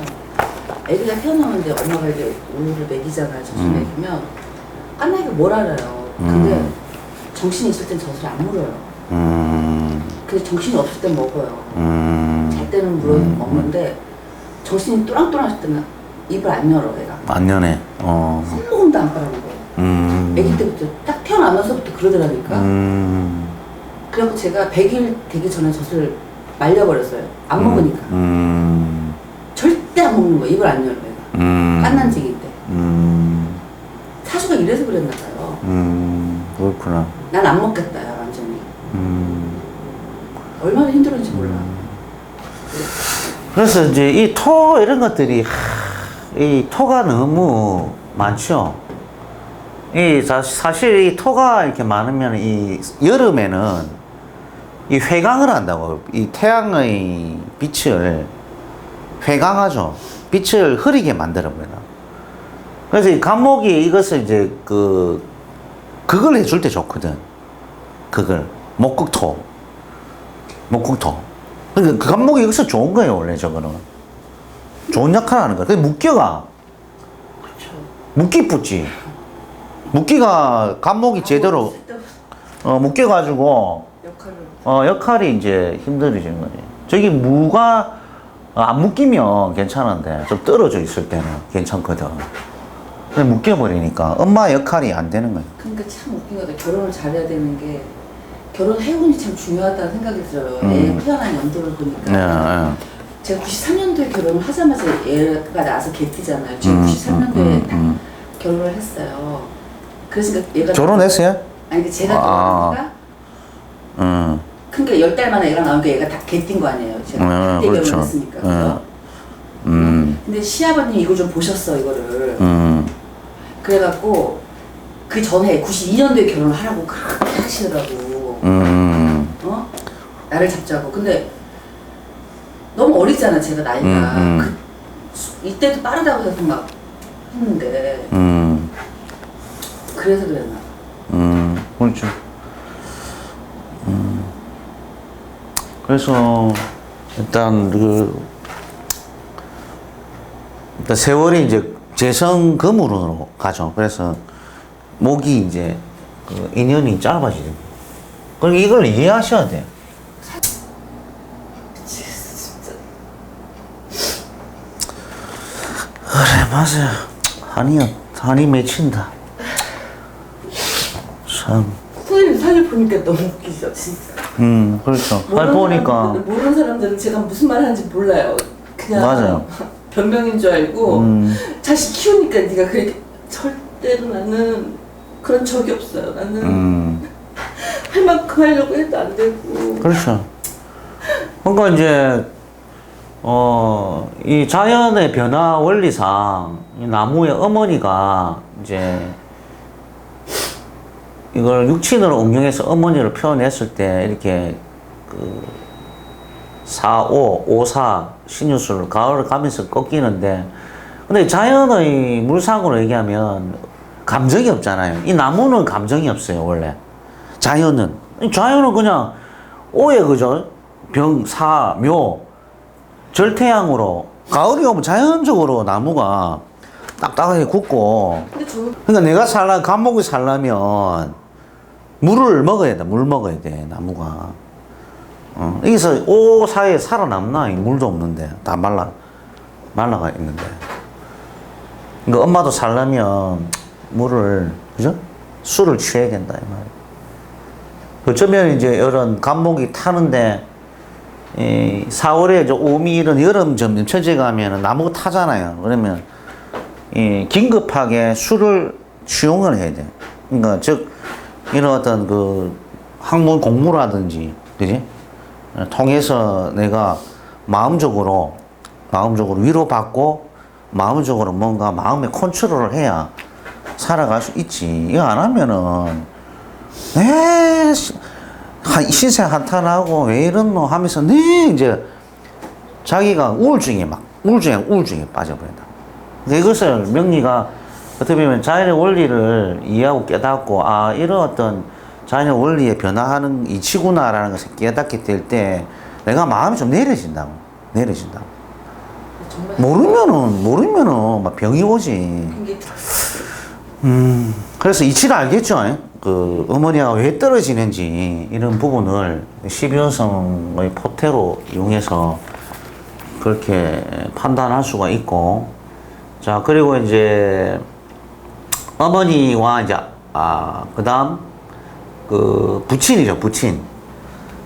애기가 태어나는데 엄마가 이제 우유를 먹이잖아요. 젖을 먹이면 깐나이가 뭘 알아요. 근데 정신이 있을 땐 젖을 안 물어요. 근데 정신이 없을 땐 먹어요. 잘 때는 먹는데 정신이 또랑또랑 할 때는 입을 안 열어, 애가. 안 연해. 한 모금도 안 빨아먹어요. 아기 때부터 딱 태어나면서부터 그러더라니까. 그래갖고 제가 100일 되기 전에 젖을 말려버렸어요. 안 먹으니까. 절대 안 먹는 거예요. 입을 안 열어, 애가. 깐난쟁이인데. 사주가 이래서 그랬나 봐요. 그렇구나. 난 안 먹겠다, 야, 완전히. 얼마나 힘들었는지 몰라. 그래서 이제 이 토 이런 것들이 이 토가 너무 많죠. 사실 이 토가 이렇게 많으면 이 여름에는 이 회강을 한다고. 이 태양의 빛을 회강하죠. 빛을 흐리게 만들어버려. 그래서 이 간목이 이것을 이제 그걸 해줄 때 좋거든. 그걸 목극토. 그러니까 그 간목이 여기서 좋은 거예요, 원래 저거는. 좋은 역할을 하는 거야. 근데 묵기가, 그쵸. 묵기 붙지. 묵기가 간목이 제대로, 묵겨가지고, 역할이 이제 힘들어지는 거지. 저기 무가 안 묵기면 괜찮은데, 좀 떨어져 있을 때는 괜찮거든. 근데 묵겨버리니까 엄마 역할이 안 되는 거야. 그러니까 참 웃긴 것 같아요. 결혼을 잘해야 되는 게, 결혼 해운이 참 중요하다는 생각이 들어요. 애 태어난 연도를 보니까. 제가 93년도에 결혼을 하자마자 얘가 나와서 개띠잖아요. 지금 93년도에 딱 결혼을 했어요. 그래서 얘가 결혼했어요? 아니 제가 결혼하니까 그러니까 10달 만에 애가 나오니까 얘가 다 개띠인 거 아니에요. 제가 그때 그렇죠. 결혼했으니까. 그래서. 근데 시아버님이 이걸 좀 보셨어, 이거를. 그래갖고 그 전에 92년도에 결혼을 하라고 그렇게 하시더라고. 나를 잡자고. 근데 너무 어리잖아, 제가 나이가. 이때도 빠르다고 생각했는데 그래서 그랬나 봐. 그렇죠. 그래서 일단 일단 세월이 이제 재성금으로 가죠. 그래서 목이 이제 그 인연이 짧아지죠. 그럼 이걸 이해하셔야 돼요. 진짜. 그래, 맞아요. 한이 맺힌다. 참. 선생님 사실 보니까 너무 웃기죠, 진짜. 그렇죠. 살 보니까. 모르는 사람들은 제가 무슨 말 하는지 몰라요. 그냥 맞아요. 변명인 줄 알고 자식 키우니까 네가 그렇게 절대로 나는 그런 적이 없어요. 나는 할 만큼 하려고 해도 안 되고. 그렇죠. 그러니까 이제 이 자연의 변화 원리상 이 나무의 어머니가 이제 이걸 육친으로 응용해서 어머니를 표현했을 때 이렇게 그 오사 신유술 가을을 가면서 꺾이는데, 근데 자연의 물상으로 얘기하면 감정이 없잖아요. 이 나무는 감정이 없어요, 원래. 자연은 그냥 오에 그죠? 병, 사, 묘, 절태양으로 가을이 오면 자연적으로 나무가 딱딱하게 굳고. 근데 저는 그러니까 내가 감목이 살려면 물을 먹어야 돼. 물 먹어야 돼, 나무가. 여기서 오 사이에 살아남나? 물도 없는데 다 말라가 있는데. 그러니까 엄마도 살려면 물을, 그죠? 술을 취해야 된다, 이 말이야. 어쩌면 이제 이런 감목이 타는데, 4월에 오미 이런 여름 점점 처져가면 나무가 타잖아요. 그러면 긴급하게 술을 취용을 해야 돼. 그러니까 즉 이런 어떤 그 학문 공부라든지, 그지? 통해서 내가 마음적으로 위로받고 마음적으로 뭔가 마음의 컨트롤을 해야 살아갈 수 있지. 이거 안 하면은 신세 한탄하고 왜 이러노 하면서 이제 자기가 우울증에 빠져버린다. 이것을 명리가 어떻게 보면 자연의 원리를 이해하고 깨닫고, 이런 어떤 자연의 원리에 변화하는 이치구나라는 것을 깨닫게 될 때 내가 마음이 좀 내려진다고. 정말 모르면은 막 병이 오지. 그게 그래서 이치를 알겠죠. 그 어머니가 왜 떨어지는지 이런 부분을 12연성의 포태로 이용해서 그렇게 판단할 수가 있고. 자, 그리고 이제 어머니와 이제 그다음 그 부친이죠.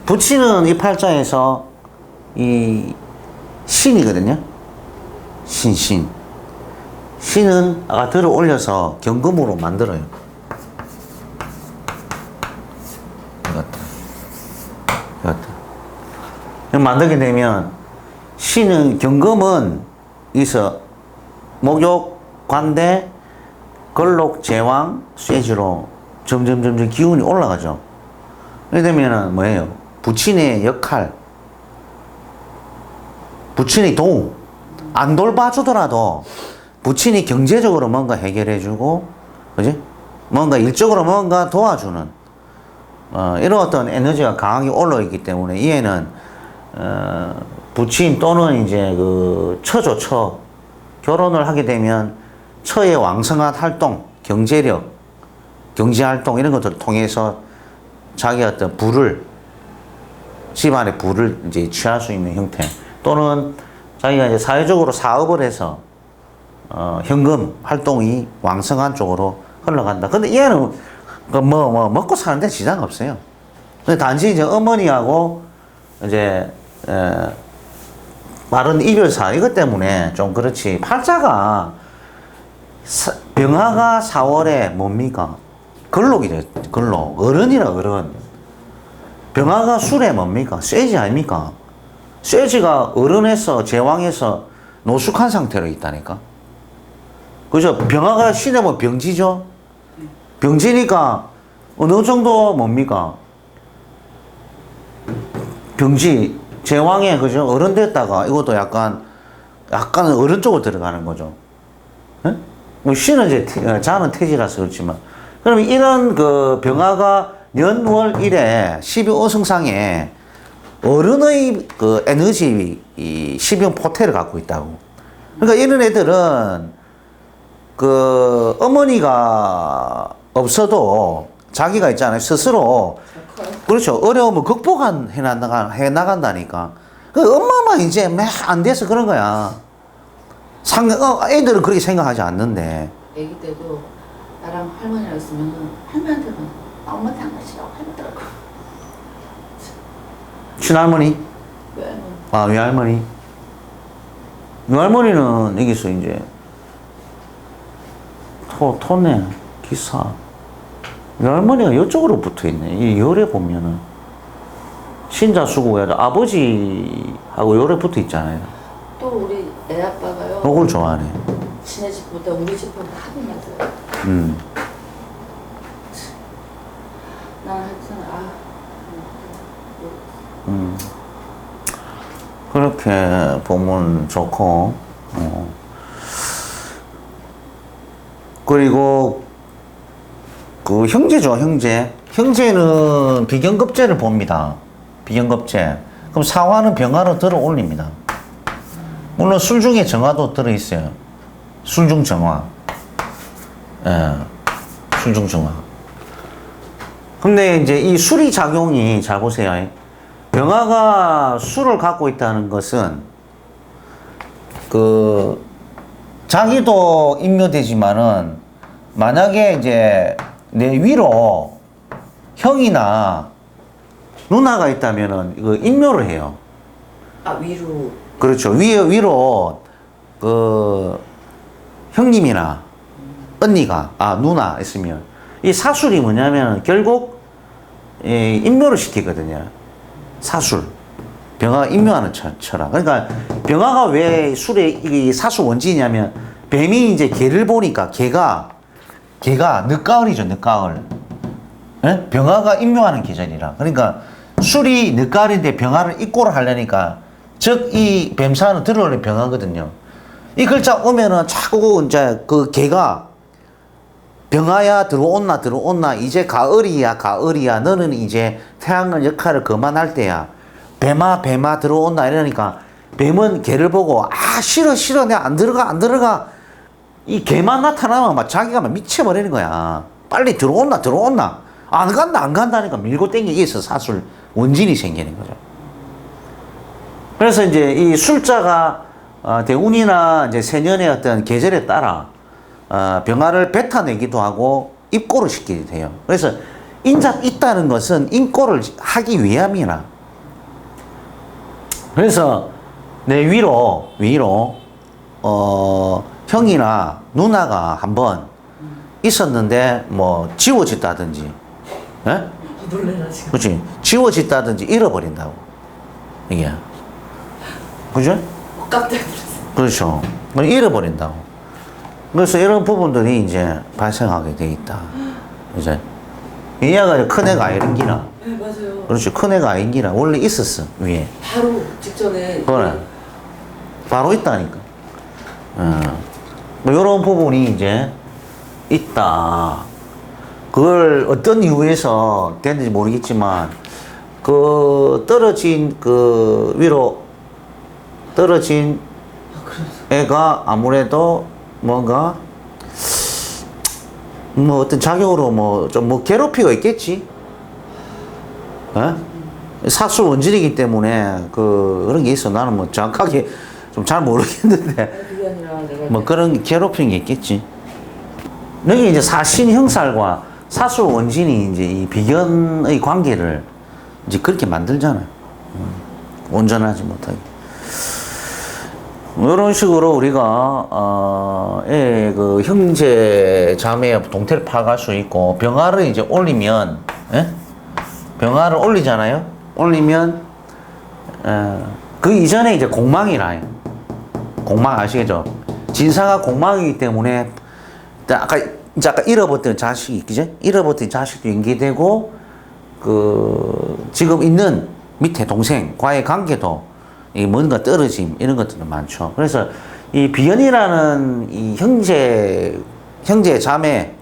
부친은 이 팔자에서 이 신이거든요. 신은 아까 들어 올려서 경금으로 만들어요. 이것도 만들게 되면 신은 경금은 여기서 목욕, 관대, 걸록, 제왕, 쇠지로 점점 기운이 올라가죠. 이렇게 되면은 뭐예요? 부친의 역할, 부친의 도움, 안 돌봐주더라도 부친이 경제적으로 뭔가 해결해주고, 그지? 뭔가 일적으로 뭔가 도와주는, 이런 어떤 에너지가 강하게 올라있기 때문에 얘는, 부친 또는 이제 그 처죠. 결혼을 하게 되면 처의 왕성한 활동, 경제력, 경제활동 이런 것들을 통해서 자기 어떤 집안의 부를 이제 취할 수 있는 형태, 또는 자기가 이제 사회적으로 사업을 해서 현금 활동이 왕성한 쪽으로 흘러간다. 근데 얘는 먹고 사는데 지장 없어요. 근데 단지 이제 어머니하고 이제 빠른 이별사 이것 때문에 좀 그렇지. 팔자가 병화가 4월에 뭡니까? 걸록이죠. 걸록. 어른이라 어른. 병화가 술에 뭡니까? 쇠지 아닙니까? 쇠지가 어른에서 제왕에서 노숙한 상태로 있다니까. 그죠? 병화가 신에 뭐 병지죠? 병지니까 어느 정도 뭡니까? 병지, 제왕에, 그죠? 어른 됐다가 이것도 약간 어른 쪽으로 들어가는 거죠. 뭐 신은 이제 자는 태지라서 그렇지만 그러면 이런 그 병화가 년월 1에 12오승상에 어른의 그 에너지 이 12형 포태를 갖고 있다고. 그러니까 이런 애들은 그 어머니가 없어도 자기가 있잖아요. 스스로 그렇죠. 어려움을 해 나간다니까. 그 엄마만 이제 매 안 돼서 그런 거야. 애들은 그렇게 생각하지 않는데. 애기 때도 나랑 할머니랑 있으면 할머니한테만 엄마한테 안 가시라고 할머니라고. 친할머니? 왜? 아, 외할머니? 외할머니는 여기서 이제 토네, 기사. 외할머니가 이쪽으로 붙어 있네. 이 열에 보면은. 신자수구에 아버지하고 열에 붙어 있잖아요. 또 우리 애 아빠가요. 그걸 좋아하네. 지네 집보다 우리 집하고 합이 맞아요. 난 하여튼 그렇게 보면 좋고, 그리고 그 형제죠, 형제. 형제는 비견급제를 봅니다. 비견급제. 그럼 사화는 병화로 들어 올립니다. 물론 술 중에 정화도 들어 있어요. 술중 정화. 예, 술중 정화. 근데 이제 이 술이 작용이, 잘 보세요. 병화가 술을 갖고 있다는 것은 그 자기도 인묘되지만은 만약에 이제 내 위로 형이나 누나가 있다면은 이거 인묘를 해요. 위로. 그렇죠. 위로 그 형님이나 언니가 누나 있으면 이 사술이 뭐냐면 결국 인묘를 시키거든요. 사술. 병화가 인묘하는 철학. 그러니까 병화가 왜 술의 이 사술 원진이냐면 뱀이 이제 개를 보니까 개가 늦가을이죠. 늦가을. 예? 병화가 인묘하는 계절이라. 그러니까 술이 늦가을인데 병화를 입고를 하려니까 즉 이 뱀사는 들어오는 병화거든요. 이 글자 오면은 자꾸 이제 그 개가 병화야 들어온나 이제 가을이야 너는 이제 태양의 역할을 그만할 때야 뱀아 들어온나 이러니까 뱀은 개를 보고 싫어 내가 안 들어가 이 개만 나타나면 막 자기가 막 미쳐버리는 거야. 빨리 들어온나 안 간다니까 밀고 땡기기 위해서 사술 원진이 생기는 거죠. 그래서 이제 이 술자가 대운이나 이제 세년의 어떤 계절에 따라 병화를 뱉어내기도 하고 입고를 시키게 돼요. 그래서 인자 있다는 것은 인고를 하기 위함이라. 그래서 내 위로 형이나 누나가 한번 있었는데 뭐 지워졌다든지, 예? 놀래라 지금. 그렇지? 지워졌다든지 잃어버린다고 이게, 그죠? 깜짝 놀랐어. 그렇죠. 뭐 잃어버린다고. 그래서 이런 부분들이 이제 발생하게 돼 있다. 이제 이 애가 큰 애가 아이른기라. 네 맞아요. 그렇지. 큰 애가 아이른기라 원래 있었어 위에. 바로 직전에. 그래. 바로 있다니까. 뭐 이런 부분이 이제 있다. 그걸 어떤 이유에서 됐는지 모르겠지만 그 떨어진 그 위로 떨어진 애가 아무래도 뭔가 뭐 어떤 작용으로 뭐 좀 뭐 괴롭히고 있겠지. 사술 원진이기 때문에 그런 게 있어. 나는 뭐 정확하게 좀 잘 모르겠는데 그게 아니라 내가 뭐 그런 괴롭히는 게 있겠지. 여기 이제 사신 형살과 사술 원진이 이제 이 비견의 관계를 이제 그렇게 만들잖아요. 온전하지 못하게. 이런 식으로 우리가 그 형제 자매의 동태를 파악할 수 있고 병화를 이제 올리면 병화를 올리잖아요. 올리면 그 이전에 이제 공망이라. 공망 아시겠죠? 진사가 공망이기 때문에 아까 잃어버렸던 자식이, 그죠? 잃어버렸던 자식도 연계되고, 지금 있는 밑에 동생과의 관계도 뭔가 떨어짐, 이런 것들은 많죠. 그래서 이 비연이라는 이 형제 자매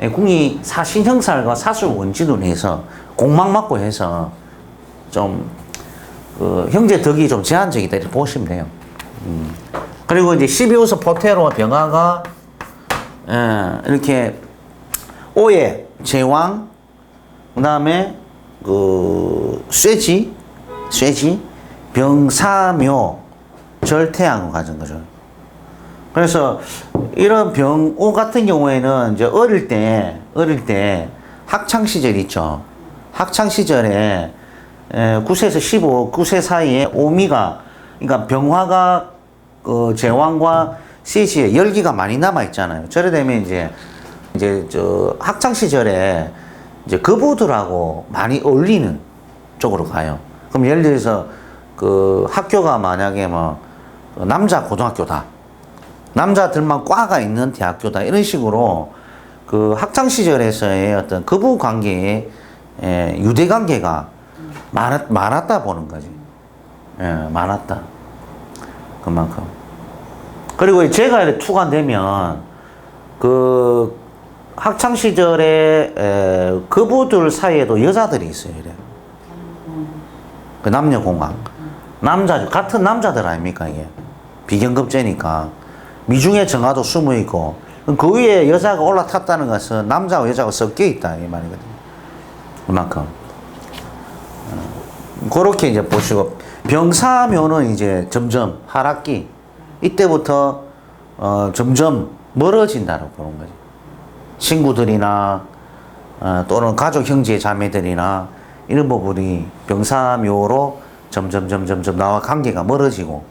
궁이 사신형살과 사술 원진으로 해서 공막 맞고 해서 좀 그 형제 덕이 좀 제한적이다 이렇게 보시면 돼요. 그리고 이제 12호서 포테로 병화가 이렇게 오해 제왕 그다음에 그 쇠지 병사묘 절태양을 가진 거죠. 그래서 이런 병오 같은 경우에는 이제 어릴 때 학창 시절 있죠. 학창 시절에 9세에서 15, 9세 사이에 오미가 그러니까 병화가 제왕과 쇠지에 열기가 많이 남아 있잖아요. 저래 되면 이제 저 학창 시절에 이제 거부들하고 많이 어울리는 쪽으로 가요. 그럼 예를 들어서 그 학교가 만약에 뭐 남자 고등학교다. 남자들만 과가 있는 대학교다. 이런 식으로 그 학창 시절에서의 어떤 거부 관계의 유대 관계가 많았다 보는 거지. 많았다. 그만큼. 그리고 제가 이렇게 투과되면 그 학창 시절에 거부들 사이에도 여자들이 있어요. 이래. 그 남녀 공학. 같은 남자들 아닙니까, 이게? 비경급제니까. 미중의 정화도 숨어 있고, 그 위에 여자가 올라탔다는 것은 남자와 여자가 섞여 있다, 이 말이거든요. 그만큼. 그렇게 이제 보시고, 병사묘는 이제 점점 하락기, 이때부터, 점점 멀어진다고 보는 거죠. 친구들이나, 또는 가족 형제 자매들이나, 이런 부분이 병사묘로 점점 나와 관계가 멀어지고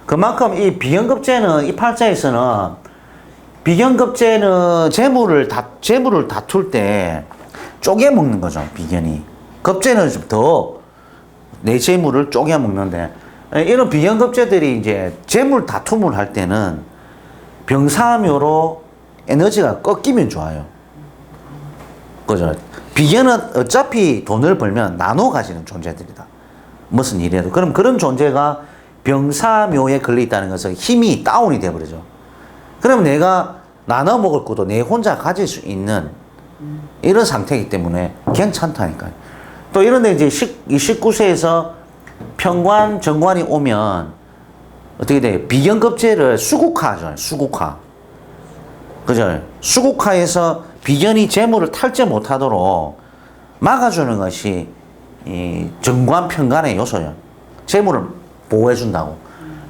그만큼 이 비견급제는 이 팔자에서는 비견급제는 재물을 다툴 때 쪼개 먹는 거죠. 비견이 급제는 좀 더 내 재물을 쪼개 먹는데 이런 비견급제들이 이제 재물 다툼을 할 때는 병사묘로 에너지가 꺾이면 좋아요. 그죠? 비견은 어차피 돈을 벌면 나눠 가지는 존재들이다. 무슨 일이라도. 그럼 그런 존재가 병사묘에 걸려 있다는 것은 힘이 다운이 돼버리죠. 그럼 내가 나눠 먹을 것도 내 혼자 가질 수 있는 이런 상태이기 때문에 괜찮다니까요. 또 이런데 이제 19세에서 평관, 정관이 오면 어떻게 돼요? 비견급제를 수국화하죠. 수국화. 그죠? 수국화해서 비견이 재물을 탈제 못하도록 막아주는 것이 이 정관 편관의 요소예요. 재물을 보호해준다고.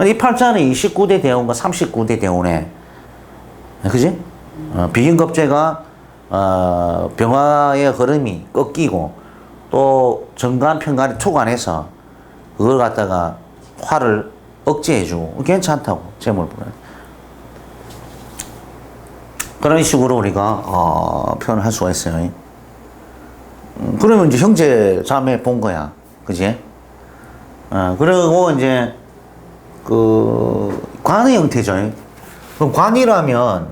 이 팔자는 29대 대운과 39대 대운에, 그지? 비견급제가 병화의 흐름이 꺾이고 또 정관 편관이 토관해서 그걸 갖다가 화를 억제해주고 괜찮다고 재물 보내. 그런 식으로 우리가 표현을 할 수가 있어요. 그러면 이제 형제 자매 본 거야, 그지? 그리고 이제 그 관의 형태죠. 그럼 관이라면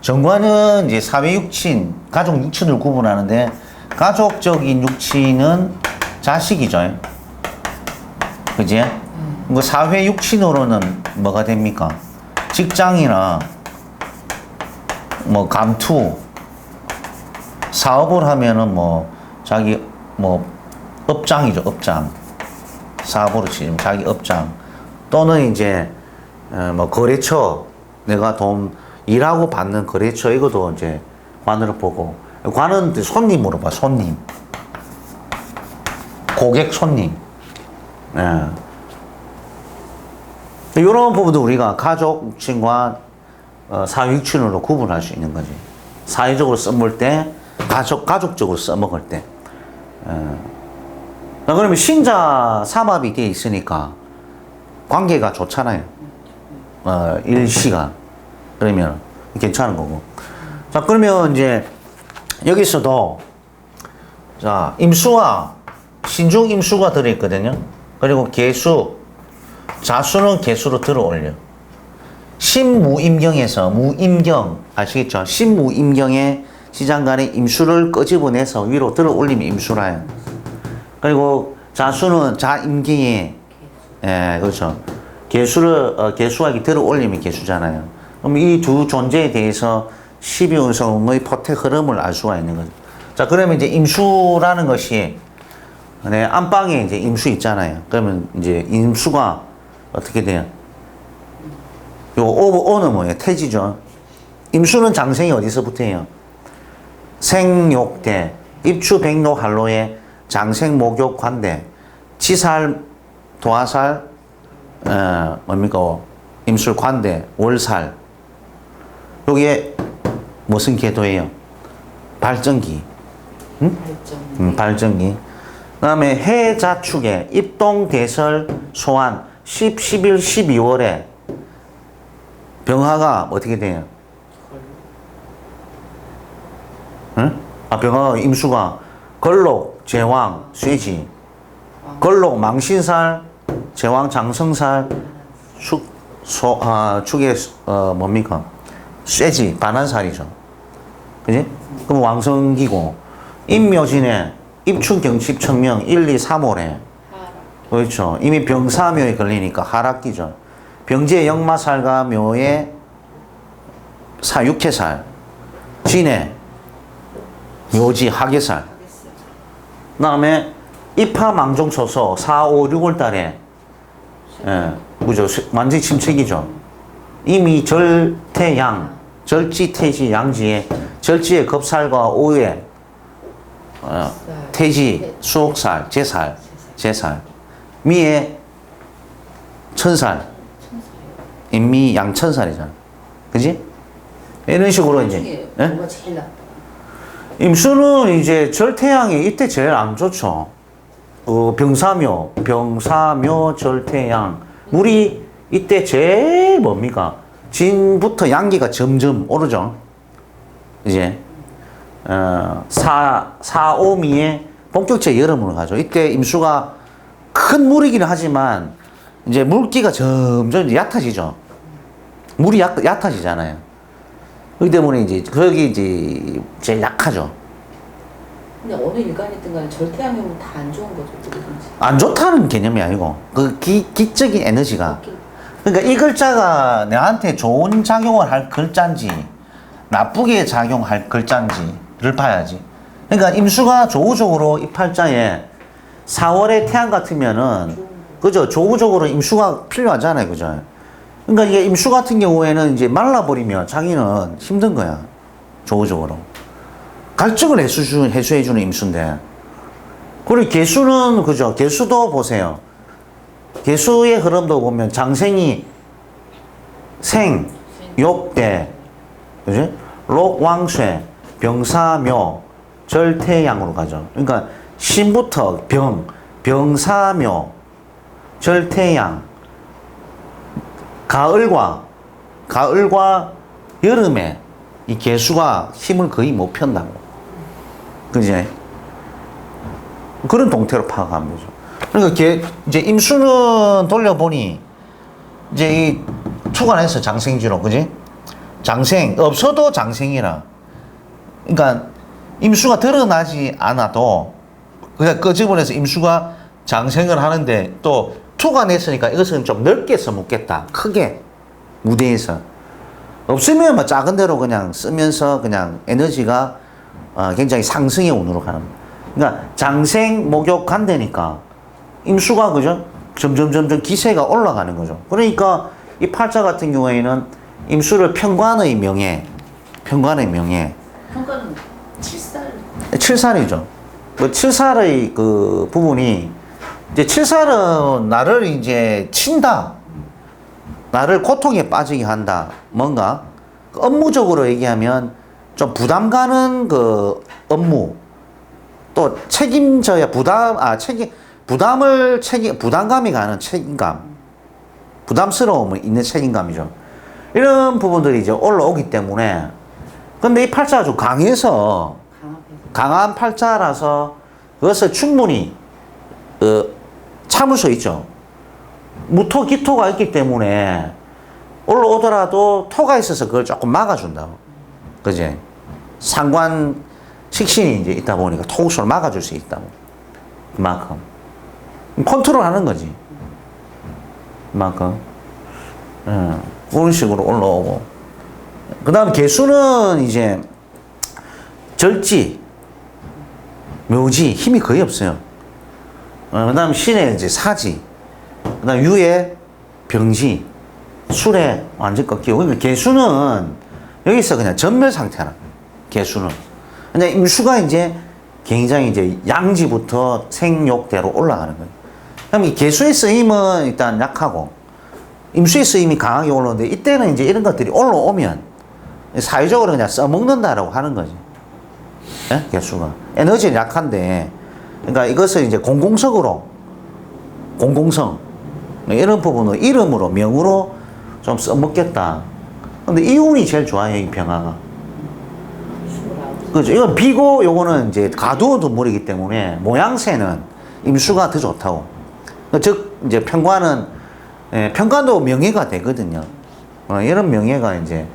정관은 이제 사회 육친, 가족 육친을 구분하는데 가족적인 육친은 자식이죠, 그지? 그 사회 육친으로는 뭐가 됩니까? 직장이나 뭐 감투, 사업을 하면은 뭐 자기 뭐 업장이죠, 업장. 사업으로 치면 자기 업장. 또는 이제 뭐 거래처, 내가 돈 일하고 받는 거래처, 이것도 이제 관으로 보고. 관은 손님으로 봐, 손님. 고객, 손님. 이런 부분도 우리가 가족, 육친과 사회육친으로 구분할 수 있는 거지. 사회적으로 써먹을 때, 가족적으로 써먹을 때. 그러면 신자 삼합이 되어 있으니까 관계가 좋잖아요. 일시가. 그러면 괜찮은 거고. 자, 그러면 이제 여기서도 자, 임수와 신중 임수가 들어있거든요. 그리고 개수, 자수는 개수로 들어 올려. 신무임경에서, 무임경 아시겠죠? 신무임경에 시장간의 임수를 끄집어내서 위로 들어 올리면 임수라요. 그리고 자수는 자임경에, 그렇죠. 개수가 들어 올리면 개수잖아요. 그럼 이 두 존재에 대해서 12운성의 포택 흐름을 알 수가 있는 거죠. 자, 그러면 이제 임수라는 것이, 네, 안방에 이제 임수 있잖아요. 그러면 이제 임수가 어떻게 돼요? 요 오는 뭐예요? 태지죠. 임수는 장생이 어디서부터 해요? 생욕대, 입추 백록 할로에 장생 목욕 관대, 지살 도화살 뭡니까? 임술 관대 월살. 요게 무슨 계도예요? 발전기. 응? 발전기. 그다음에 해자축에 입동 대설 소환 10, 11, 12월에 병화가 어떻게 돼요? 응? 아, 병화가 임수가 걸록, 제왕, 쇠지. 걸록, 망신살, 제왕, 장성살, 축에 뭡니까? 쇠지, 반환살이죠. 그지? 그럼 왕성기고, 임묘진에 입춘 경칩 청명 1, 2, 3월에 그렇죠. 이미 병사묘에 걸리니까 하락기죠. 병지의 역마살과 묘의 육해살, 진해, 묘지, 하계살. 그 다음에 입하망종소서 4, 5, 6월 달에 그죠? 완전히 침체기죠. 이미 절태양, 절지, 태지, 양지에 절지의 겁살과 오해 태지, 수옥살, 제살, 미의 천살, 인미 양천살이잖아. 그지? 이런 식으로 이제. 뭐가 제일 나빠? 임수는 이제 절태양이 이때 제일 안 좋죠. 병사묘, 절태양. 물이 이때 제일 뭡니까? 진부터 양기가 점점 오르죠. 이제. 4~5미에 본격적 여름으로 가죠. 이때 임수가 큰 물이기는 하지만 이제 물기가 점점 얕아지죠. 물이 얕아지잖아요. 그렇기 때문에 이제 거기 이제 제일 약하죠. 근데 어느 일간이든 간에 절대하면 다 안 좋은 거죠. 누구든지. 안 좋다는 개념이 아니고 그 기적인 에너지가. 그러니까 이 글자가 내한테 좋은 작용을 할 글자인지 나쁘게 작용할 글자인지를 봐야지. 그러니까 임수가 조우적으로 이 팔자에 4월에 태양 같으면은 그죠? 조우적으로 임수가 필요하잖아요. 그죠? 그러니까 이게 임수 같은 경우에는 이제 말라버리면 자기는 힘든 거야. 조우적으로. 갈증을 해소해주는 임수인데. 그리고 개수는 그죠? 개수도 보세요. 개수의 흐름도 보면 장생이 생, 욕대, 그지? 록왕쇠, 병사묘, 절태양으로 가죠. 그러니까 신부터 병사묘, 절태양, 가을과 여름에 이 개수가 힘을 거의 못 편다고. 그지? 그런 동태로 파악하면 되죠. 그러니까 이제 임수는 돌려보니 이제 이 투관해서 장생지로, 그지? 장생, 없어도 장생이라. 그러니까 임수가 드러나지 않아도 그냥 끄집어내서 임수가 장생을 하는데 또 투관했으니까 이것은 좀 넓게 써먹겠다. 크게 무대에서. 없으면 뭐 작은 데로 그냥 쓰면서 그냥 에너지가 굉장히 상승의 운으로 가는 거예요. 그러니까 장생, 목욕 간대니까 임수가 그죠? 점점 기세가 올라가는 거죠. 그러니까 이 팔자 같은 경우에는 임수를 편관의 명예. 평가는 7살. 7살이죠. 그 7살의 그 부분이 이제 7살은 나를 이제 친다. 나를 고통에 빠지게 한다. 뭔가 그 업무적으로 얘기하면 좀 부담 가는 그 업무. 또 책임져야 부담감이 가는 책임감. 부담스러움이 있는 책임감이죠. 이런 부분들이 이제 올라오기 때문에. 근데 이 팔자가 좀 강해서, 강한 팔자라서 그것을 충분히, 참을 수 있죠. 무토, 기토가 있기 때문에 올라오더라도 토가 있어서 그걸 조금 막아준다고. 그지? 상관 식신이 이제 있다 보니까 토구수를 막아줄 수 있다고. 그만큼. 컨트롤 하는 거지. 그만큼. 그런 식으로 올라오고. 그 다음 개수는 이제 절지, 묘지, 힘이 거의 없어요. 그 다음 신에 이제 사지, 그 다음 유에 병지, 술에 완전 꺾이고. 그러니까 개수는 여기서 그냥 전멸 상태라. 개수는. 근데 임수가 이제 굉장히 이제 양지부터 생욕대로 올라가는 거예요. 그럼 이 개수의 쓰임은 일단 약하고, 임수의 쓰임이 강하게 올라오는데, 이때는 이제 이런 것들이 올라오면 사회적으로 그냥 써먹는다라고 하는 거지. 예? 개수가. 에너지는 약한데, 그러니까 이것을 이제 공공성으로, 공공성, 이런 부분을 이름으로, 명으로 좀 써먹겠다. 근데 이 운이 제일 좋아요, 이 병화가. 그죠? 이건 비고, 요거는 이제 가두어 돈물이기 때문에 모양새는 임수가 더 좋다고. 즉, 이제 편관은, 편관도 명예가 되거든요. 이런 명예가 이제,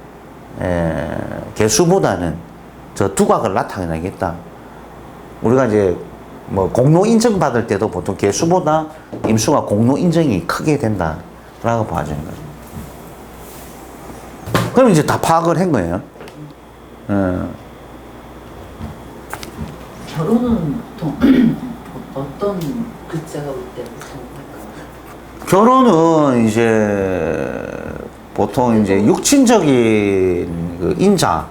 개수보다는 저 두각을 나타내겠다. 우리가 이제 뭐 공로 인정 받을 때도 보통 개수보다 임수가 공로 인정이 크게 된다라고 봐주는 거죠. 그럼 이제 다 파악을 한 거예요. 결혼은 보통 어떤 글자가 올 때 보통 할까요? 결혼은 이제 보통 이제 육친적인 그 인자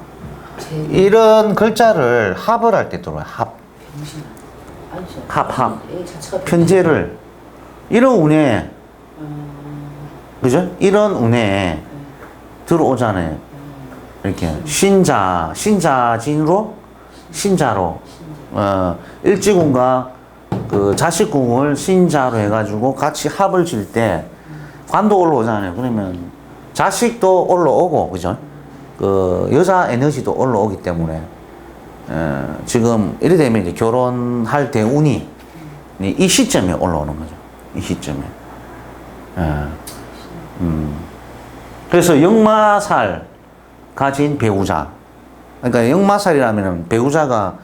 이런 글자를 합을 할 때 들어요. 합. 병신 아니죠. 합. 애 자체가 편제를 이런 운에 그죠? 이런 운에 들어오잖아요. 이렇게 신자진으로 신자로 일지궁과 그 자식궁을 신자로 해가지고 같이 합을 질 때 관도 올라오잖아요. 그러면 자식도 올라오고 그죠? 그 여자 에너지도 올라오기 때문에 지금 이래 되면 이제 결혼할 때 운이 이 시점에 올라오는 거죠. 이 시점에. 그래서 역마살 가진 배우자. 그러니까 역마살이라면 배우자가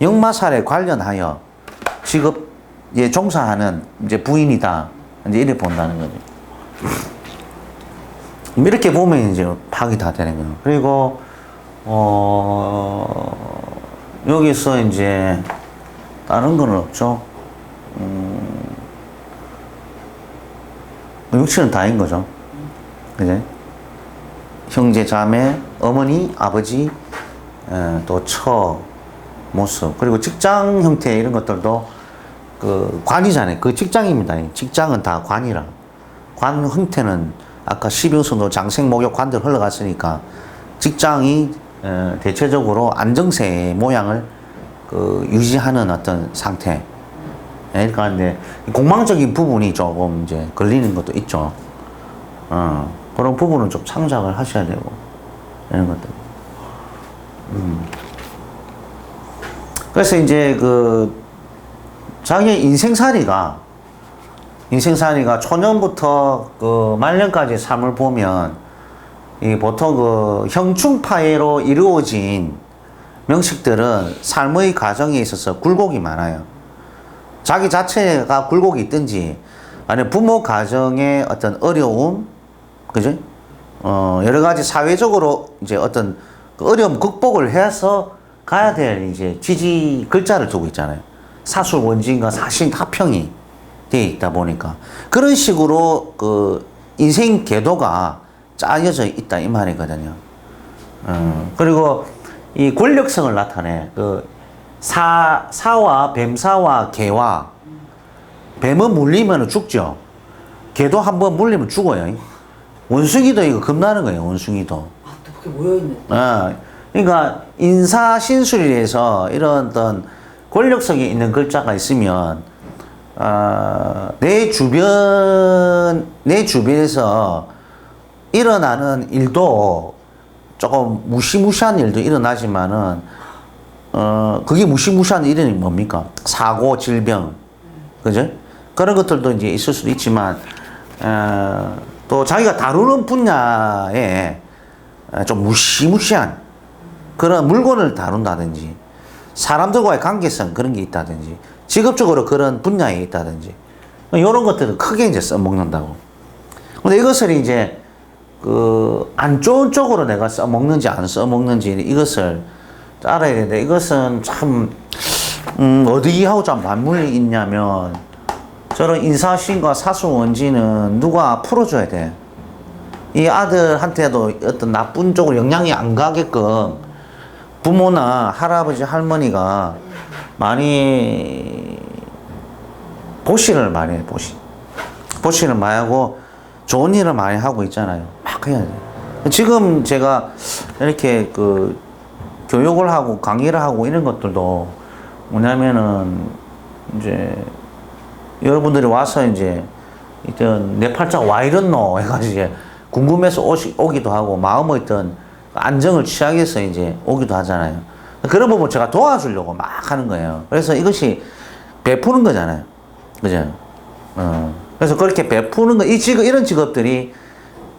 역마살에 관련하여 직업에 종사하는 이제 부인이다. 이제 이렇게 본다는 거죠. 이렇게 보면 이제 파악이 다 되는 거예요. 그리고, 여기서 이제 다른 건 없죠. 육체는 다인 거죠. 그제? 형제, 자매, 어머니, 아버지, 또 처, 모습, 그리고 직장 형태 이런 것들도 그 관이잖아요. 그 직장입니다. 직장은 다 관이라. 관 형태는 아까 12호선도 장생, 목욕, 관들 흘러갔으니까 직장이 대체적으로 안정세의 모양을 그 유지하는 어떤 상태. 그러니까 이제 공망적인 부분이 조금 이제 걸리는 것도 있죠. 그런 부분은 좀 창작을 하셔야 되고 이런 것들. 그래서 이제 그 자기의 인생살이가 초년부터 그 말년까지 삶을 보면 이 보통 그 형충파해로 이루어진 명식들은 삶의 과정에 있어서 굴곡이 많아요. 자기 자체가 굴곡이 있든지 아니면 부모 가정의 어떤 어려움, 그죠? 여러 가지 사회적으로 이제 어떤 그 어려움 극복을 해서 가야 될 이제 지지 글자를 두고 있잖아요. 사술, 원진과 사신, 타평이 되어 있다 보니까 그런 식으로 그 인생 궤도가 짜여져 있다 이 말이거든요. 그리고 이 권력성을 나타내 그 사와 뱀사와 개와 뱀은 물리면 죽죠. 개도 한번 물리면 죽어요. 원숭이도 이거 겁나는 거예요. 원숭이도. 아, 또 그게 모여있네. 그러니까 인사신술에서 이런 어떤 권력성이 있는 글자가 있으면 내 주변에서 일어나는 일도 조금 무시무시한 일도 일어나지만은 그게 무시무시한 일이 뭡니까? 사고, 질병, 그죠? 그런 것들도 이제 있을 수도 있지만 또 자기가 다루는 분야에 좀 무시무시한 그런 물건을 다룬다든지 사람들과의 관계성 그런 게 있다든지 직업적으로 그런 분야에 있다든지 이런 것들을 크게 이제 써먹는다고. 근데 이것을 이제 안 좋은 쪽으로 내가 써먹는지 안 써먹는지 이것을 알아야 되는데, 이것은 참, 어디하고 좀 맞물리 있냐면, 저런 인사신과 사수원지는 누가 풀어줘야 돼. 이 아들한테도 어떤 나쁜 쪽으로 영향이 안 가게끔 부모나 할아버지, 할머니가 많이 보시를 많이 해, 보시를 많이 하고 좋은 일을 많이 하고 있잖아요. 막 해야 돼. 지금 제가 이렇게 교육을 하고 강의를 하고 이런 것들도 뭐냐면은 이제 여러분들이 와서 이제 일단 내 팔자가 와 이렇노 해가지고 이제 궁금해서 오기도 하고 마음의 어떤 안정을 취하기 위해서 이제 오기도 하잖아요. 그런 부분 제가 도와주려고 막 하는 거예요. 그래서 이것이 베푸는 거잖아요. 그죠? 그래서 그렇게 베푸는 거, 이런 직업들이,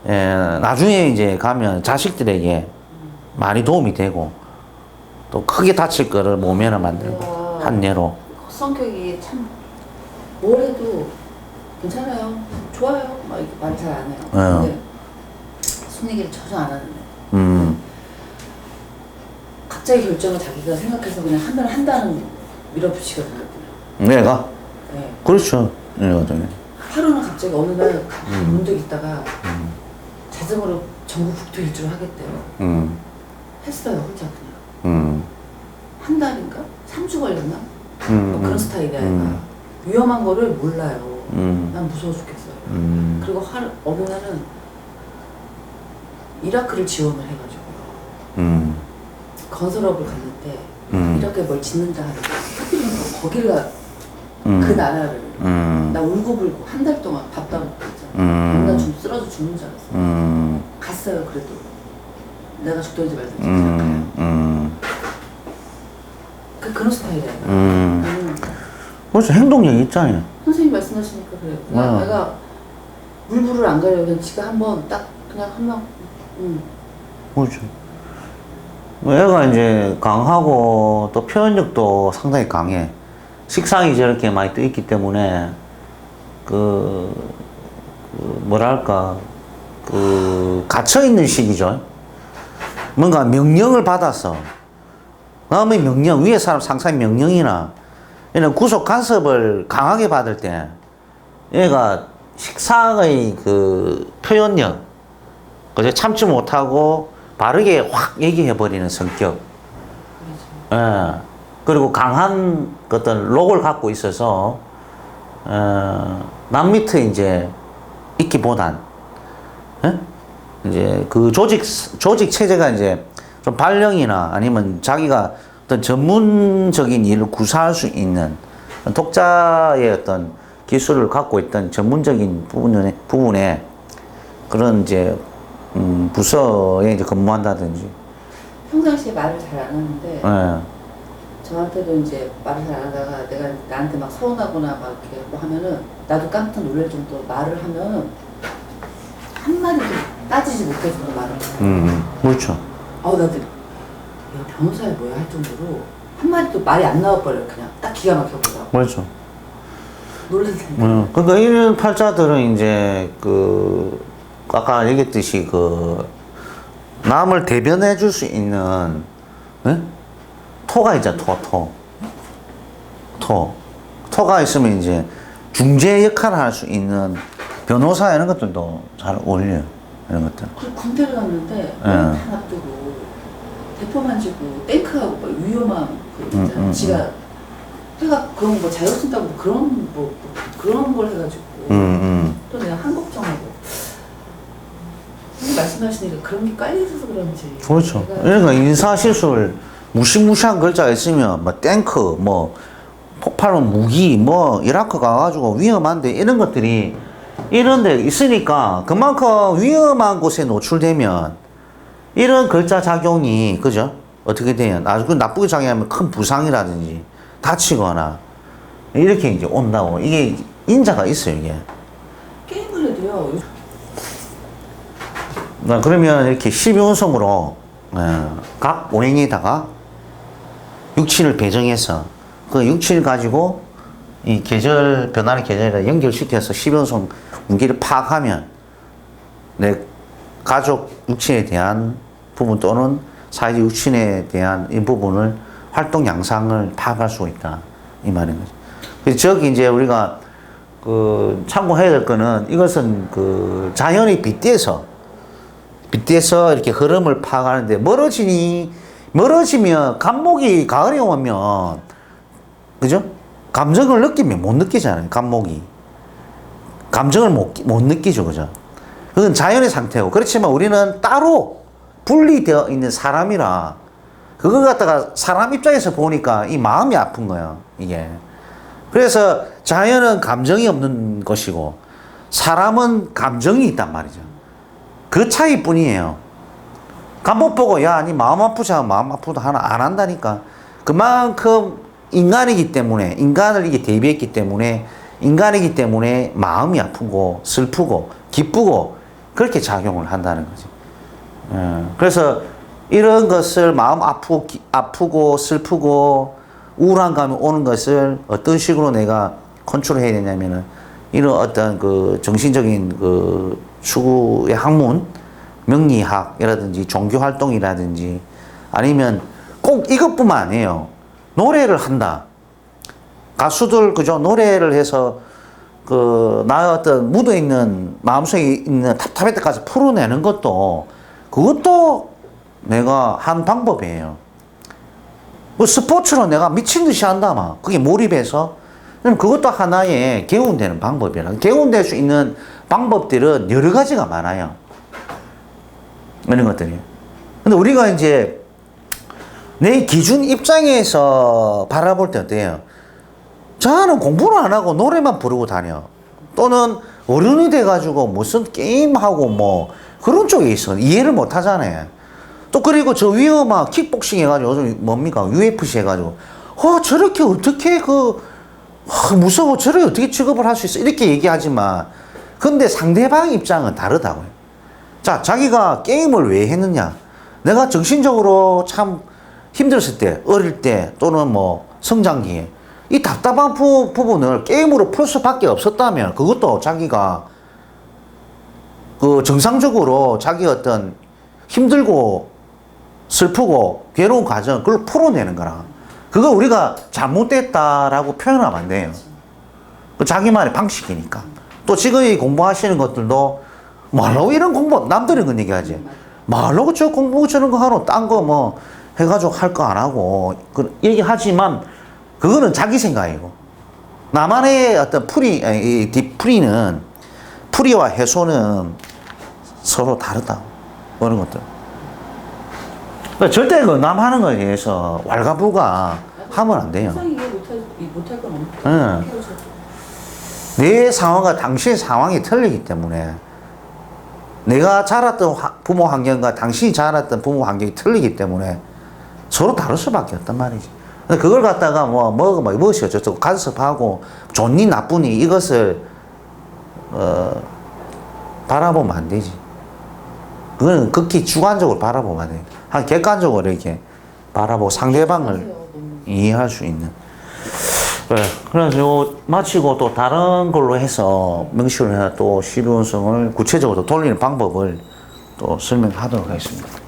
나중에 이제 가면 자식들에게 많이 도움이 되고, 또 크게 다칠 거를 모면을 만들고, 한 예로. 성격이 참, 뭘 해도 괜찮아요. 좋아요. 막 이렇게 말 잘 안 해요. 근데 손 얘기를 전혀 안 하는데. 갑자기 결정을 자기가 생각해서 그냥 하면 한다는 밀어붙이거든요. 내가? 네. 그렇죠. 네, 맞아요. 하루는 갑자기 어느 날 문득 있다가 자정으로 전국 국토 일주를 하겠대요. 했어요, 혼자 그냥. 한 달인가? 3주 걸렸나? 뭐 그런 스타일이야, 얘가. 위험한 거를 몰라요. 난 무서워 죽겠어요. 그리고 어느 날은 이라크를 지원을 해가지고 건설업을 갔는데 이라크에 뭘 짓는다 하니까 하필이면 거기를 그 나라를 나 울고불고 한 달 동안 밥도 안 먹고 있잖아. 나 좀 쓰러져 죽는 줄 알았어. 갔어요. 그래도 내가 죽든지 말든지 그런 스타일이야. 그렇죠. 행동력이 있잖아요. 선생님 말씀하시니까 그래요. 내가 물불을 안 가려고 그냥 지가 한번 딱 그냥 한번 그렇죠. 애가 이제 강하고 또 표현력도 상당히 강해. 식상이 저렇게 많이 떠 있기 때문에 뭐랄까 갇혀 있는 시기죠. 뭔가 명령을 받아서 다음에 명령 위에 사람 상사의 명령이나 이런 구속 간섭을 강하게 받을 때 얘가 식상의 표현력 그저 참지 못하고 바르게 확 얘기해 버리는 성격. 예. 그리고 강한 어떤 록을 갖고 있어서 남 밑에 이제 있기보단 이제 그 조직 체제가 이제 좀 발령이나 아니면 자기가 어떤 전문적인 일을 구사할 수 있는 독자의 어떤 기술을 갖고 있던 전문적인 부분에 그런 이제 부서에 이제 근무한다든지. 평상시에 말을 잘 안 하는데 저한테도 이제 말을 잘 안 하다가 내가 나한테 막 서운하거나 막 이렇게 뭐 하면은 나도 깜짝 놀랄 정도로 말을 하면 한마디도 따지지 못해서 말을 그렇죠. 나도 변호사야 뭐야 할 정도로 한마디도 말이 안 나와버려요. 그냥 딱 기가 막혀버려. 그렇죠. 놀라서. 그러니까 이런 팔자들은 이제 아까 얘기했듯이 남을 대변해 줄 수 있는 토가 있잖아. 토가 있으면 이제 중재 역할을 할 수 있는 변호사 이런 것들도 잘 어울려요. 이런 것들. 그리고 군대를 갔는데 다 놔두고 대포 만지고 탱크하고 막 위험한 있잖아. 지가 해가 그런 거 자유 쓴다고 그런 그런 걸 해가지고 또 내가 한 걱정하고 말씀하시니까 그런 게 깔려 있어서 그런지. 그렇죠. 그러니까 인사 실수를 무시무시한 글자가 있으면 뭐 탱크 뭐 폭발은 무기 뭐 이라크 가가지고 위험한데 이런 것들이 이런 데 있으니까 그만큼 위험한 곳에 노출되면 이런 글자 작용이 그죠? 어떻게 되면 아주 나쁘게 작용하면 큰 부상이라든지 다치거나 이렇게 이제 온다고. 이게 인자가 있어요. 이게 게임을 해도요. 그러면 이렇게 12운성으로 각 오행에다가 육친을 배정해서 그 육친을 가지고 이 계절 변하는 계절에다 연결시켜서 12운성 운기를 파악하면 가족 육친에 대한 부분 또는 사회적 육친에 대한 이 부분을 활동 양상을 파악할 수 있다. 이 말인 거죠. 그래서 저기 이제 우리가 그 참고해야 될 거는 이것은 그 자연의 빗대에서 이렇게 흐름을 파악하는데 멀어지면 감목이 가을에 오면 그죠? 감정을 느끼면 못 느끼잖아요. 감목이 감정을 못 느끼죠, 그죠? 그건 자연의 상태고 그렇지만 우리는 따로 분리되어 있는 사람이라 그걸 갖다가 사람 입장에서 보니까 이 마음이 아픈 거예요, 이게. 그래서 자연은 감정이 없는 것이고 사람은 감정이 있단 말이죠. 그 차이뿐이에요. 감목 보고 야, 니 마음 아프자 마음 아프다 하나 안 한다니까. 그만큼 인간이기 때문에 인간을 이게 대비했기 때문에 인간이기 때문에 마음이 아프고 슬프고 기쁘고 그렇게 작용을 한다는 거지. 그래서 이런 것을 마음 아프고 슬프고 우울한 감이 오는 것을 어떤 식으로 내가 컨트롤해야 되냐면은 이런 어떤 그 정신적인 그 추구의 학문, 명리학이라든지 종교 활동이라든지 아니면 꼭 이것뿐만 아니에요. 노래를 한다. 가수들 그죠? 노래를 해서 그 나의 어떤 묻어 있는 마음속에 있는 답답할 때까지 풀어내는 것도 그것도 내가 한 방법이에요. 그 스포츠로 내가 미친 듯이 한다 막 그게 몰입해서 그럼 그것도 하나의 개운되는 방법이라. 개운될 수 있는 방법들은 여러 가지가 많아요. 이런 것들이. 근데 우리가 이제 내 기준 입장에서 바라볼 때 어때요? 저는 공부를 안 하고 노래만 부르고 다녀. 또는 어른이 돼가지고 무슨 게임하고 뭐 그런 쪽에 있어. 이해를 못 하잖아요. 또 그리고 저 위에 막 킥복싱 해가지고 요즘 뭡니까? UFC 해가지고 저렇게 어떻게 무서워. 저렇게 어떻게 취급을 할 수 있어. 이렇게 얘기하지만 근데 상대방 입장은 다르다고요. 자, 자기가 게임을 왜 했느냐. 내가 정신적으로 참 힘들었을 때, 어릴 때 또는 뭐 성장기에 이 답답한 부분을 게임으로 풀 수밖에 없었다면 그것도 자기가 그 정상적으로 자기 어떤 힘들고 슬프고 괴로운 과정 그걸 풀어내는 거라. 그거 우리가 잘못됐다라고 표현하면 안 돼요. 그 자기만의 방식이니까. 또 지금 이 공부하시는 것들도 말로 이런 공부 남들은 그 얘기하지. 말로 저 공부 저런 거 하러 딴 거 뭐 해가지고 할 거 안 하고 그 얘기하지만 그거는 자기 생각이고 나만의 어떤 이 뒷풀이는 풀이와 해소는 서로 다르다. 그런 것들. 그러니까 절대 그 남 하는 거에 대해서 왈가불가 하면 안 돼요. 항상 이해 못할 건 없고. 응. 내 상황과 당신의 상황이 틀리기 때문에 내가 자랐던 부모 환경과 당신이 자랐던 부모 환경이 틀리기 때문에 서로 다를 수밖에 없단 말이지. 근데 그걸 갖다가 무엇이 어쩌고 간섭하고 좋니 나쁘니 이것을 바라보면 안 되지. 그건 극히 주관적으로 바라보면 안 돼. 한 객관적으로 이렇게 바라보고 상대방을 이해할 수 있는. 그래. 그래서 요 마치고 또 다른 걸로 해서 명시를 해서 또 12원성을 구체적으로 돌리는 방법을 또 설명하도록 하겠습니다.